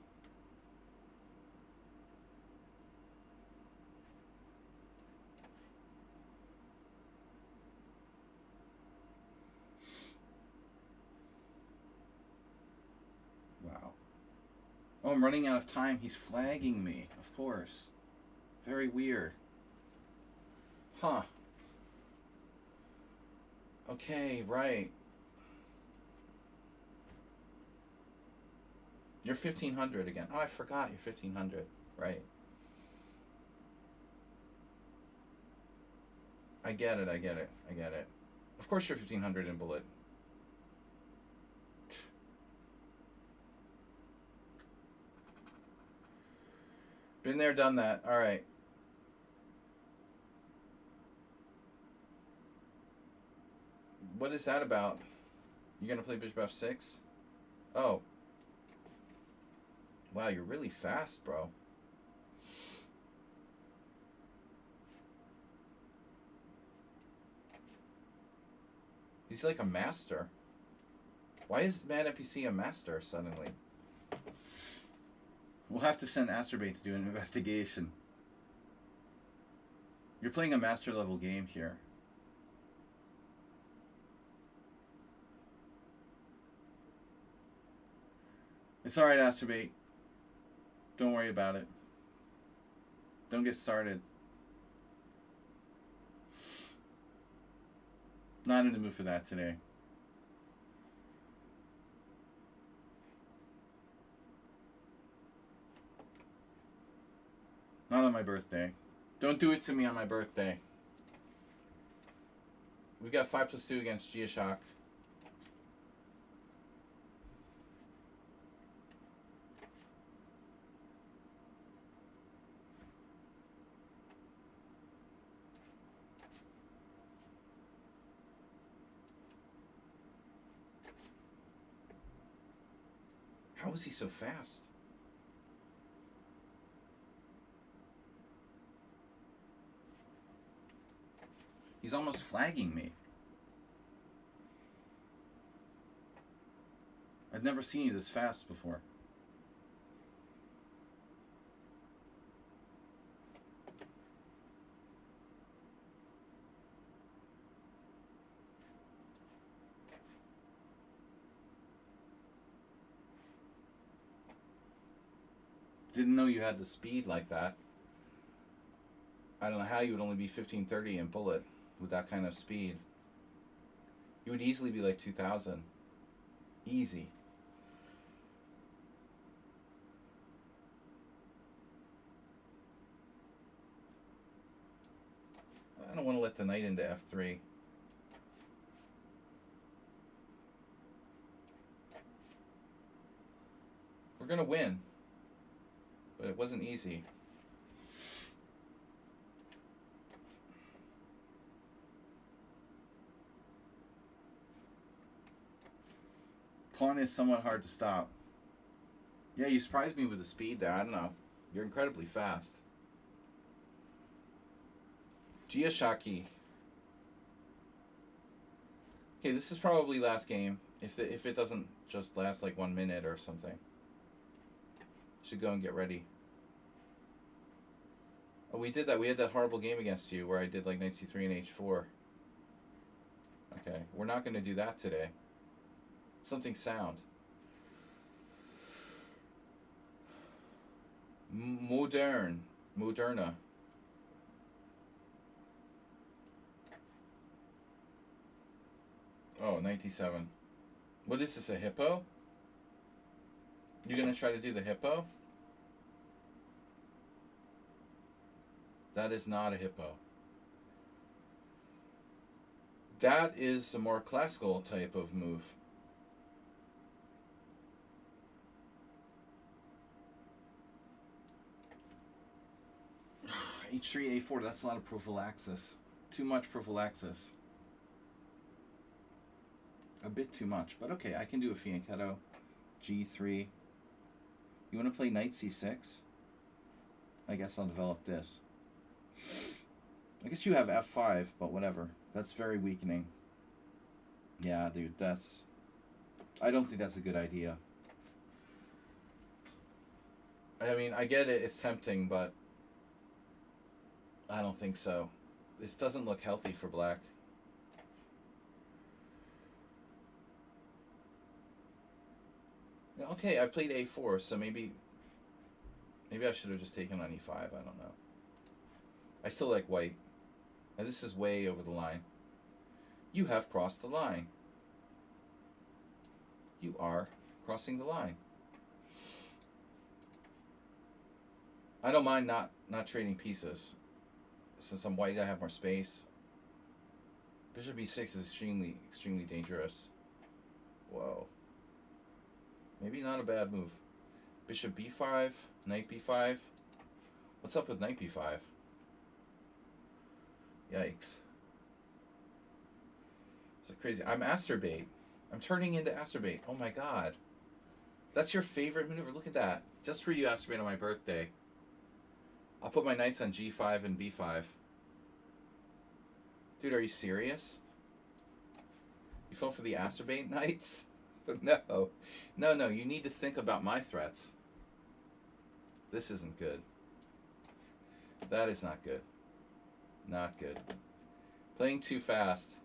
Wow. Oh, I'm running out of time. He's flagging me, of course. Very weird. Huh. Okay, right. You're 1500 again. Oh, I forgot you're 1500. Right. I get it, I get it, I get it. Of course you're 1500 in bullet. Been there, done that. All right. What is that about? You gonna play bishop f6? Oh. Wow, you're really fast, bro. He's like a master. Why is Mad NPC a master suddenly? We'll have to send Astrobate to do an investigation. You're playing a master level game here. It's alright, Astrobate. Don't worry about it. Don't get started. Not in the mood for that today. Not on my birthday. Don't do it to me on my birthday. We got 5+2 against Geoshock. How is he so fast? He's almost flagging me. I've never seen you this fast before. Didn't know you had the speed like that. I don't know how you would only be 1530 in bullet with that kind of speed. You would easily be like 2000. Easy. I don't want to let the knight into f3. We're going to win. But it wasn't easy. Pawn is somewhat hard to stop. Yeah, you surprised me with the speed there. I don't know. You're incredibly fast. Geoshaki. Okay, this is probably last game. If it doesn't just last like 1 minute or something. Should go and get ready. Oh, we did that. We had that horrible game against you where I did like knight c3 and h4. Okay, we're not going to do that today. Something sound. Moderna. Oh, 97. What is this, a hippo? You're going to try to do the hippo? That is not a hippo. That is a more classical type of move. H3, A4, that's a lot of prophylaxis. Too much prophylaxis. A bit too much, but okay, I can do a fianchetto. G3. You want to play knight C6? I guess I'll develop this. I guess you have F5, but whatever. That's very weakening. Yeah, dude, that's I don't think that's a good idea. I mean, I get it. It's tempting, but I don't think so. This doesn't look healthy for black. Okay, I've played a4, so maybe I should have just taken on e5. I don't know. I still like white. And this is way over the line. You have crossed the line. You are crossing the line. I don't mind not trading pieces. Since I'm white, I have more space. Bishop b6 is extremely dangerous. Whoa. Maybe not a bad move. Bishop b5, knight b5. What's up with knight b5? Yikes. So crazy. I'm Asterbait. I'm turning into Asterbait. Oh my god. That's your favorite maneuver. Look at that. Just for you, Asterbait, on my birthday. I'll put my knights on g5 and b5. Dude, are you serious? You fell for the Asterbait knights? No. No, you need to think about my threats. This isn't good. That is not good. Not good. Playing too fast.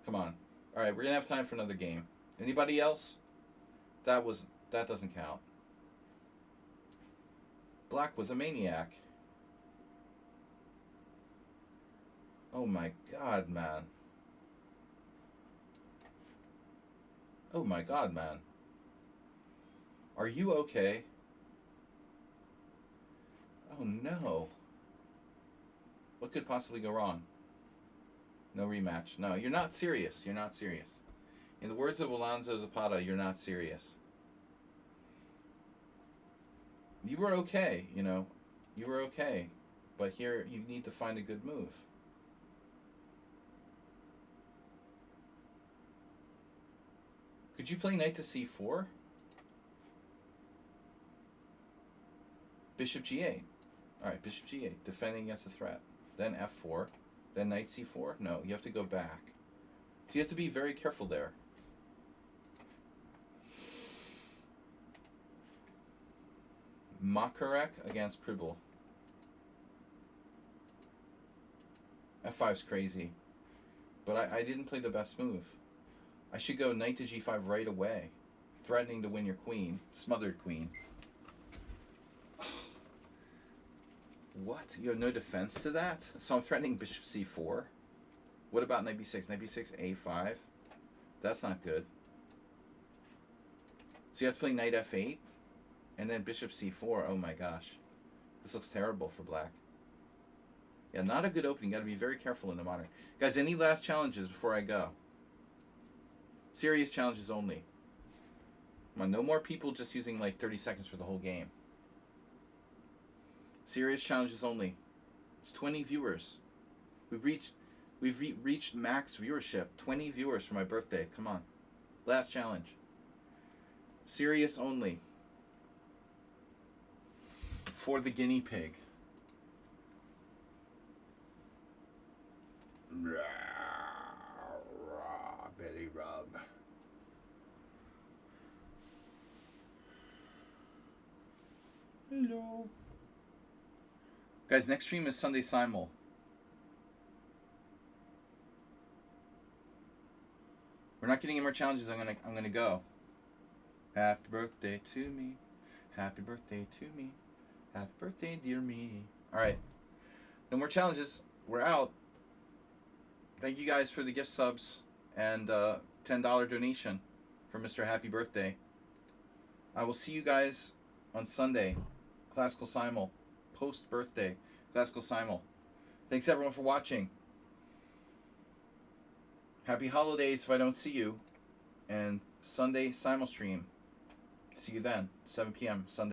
Come on. Alright, we're going to have time for another game. Anybody else? That doesn't count. Black was a maniac. Oh my god, man. Oh my god, man. Are you okay? Oh no. What could possibly go wrong? No rematch. No, you're not serious. You're not serious. In the words of Alonso Zapata, you're not serious. You were okay, you know. You were okay. But here, you need to find a good move. Could you play knight to c4? Bishop g8. Alright, bishop g8. Defending against the threat. Then f4. Then knight c4? No, you have to go back. So you have to be very careful there. Makarek against Pribble. f5's crazy. But I didn't play the best move. I should go knight to g5 right away. Threatening to win your queen. Smothered queen. What? You have no defense to that? So I'm threatening bishop c4. What about knight b6? Knight b6, a5. That's not good. So you have to play knight f8. And then bishop c4. Oh my gosh. This looks terrible for black. Yeah, not a good opening. Got to be very careful in the modern. Guys, any last challenges before I go? Serious challenges only. Come on, no more people just using like 30 seconds for the whole game. Serious challenges only. It's 20 viewers. We've reached max viewership. 20 viewers for my birthday. Come on. Last challenge. Serious only. For the guinea pig. Betty Rub. Hello. Guys, next stream is Sunday Simul. We're not getting any more challenges. I'm gonna go. Happy birthday to me. Happy birthday to me. Happy birthday, dear me. Alright. No more challenges. We're out. Thank you guys for the gift subs and $10 donation for Mr. Happy Birthday. I will see you guys on Sunday. Classical Simul. Post-birthday. Classical Simul. Thanks everyone for watching. Happy holidays if I don't see you. And Sunday Simul stream. See you then. 7 p.m. Sunday.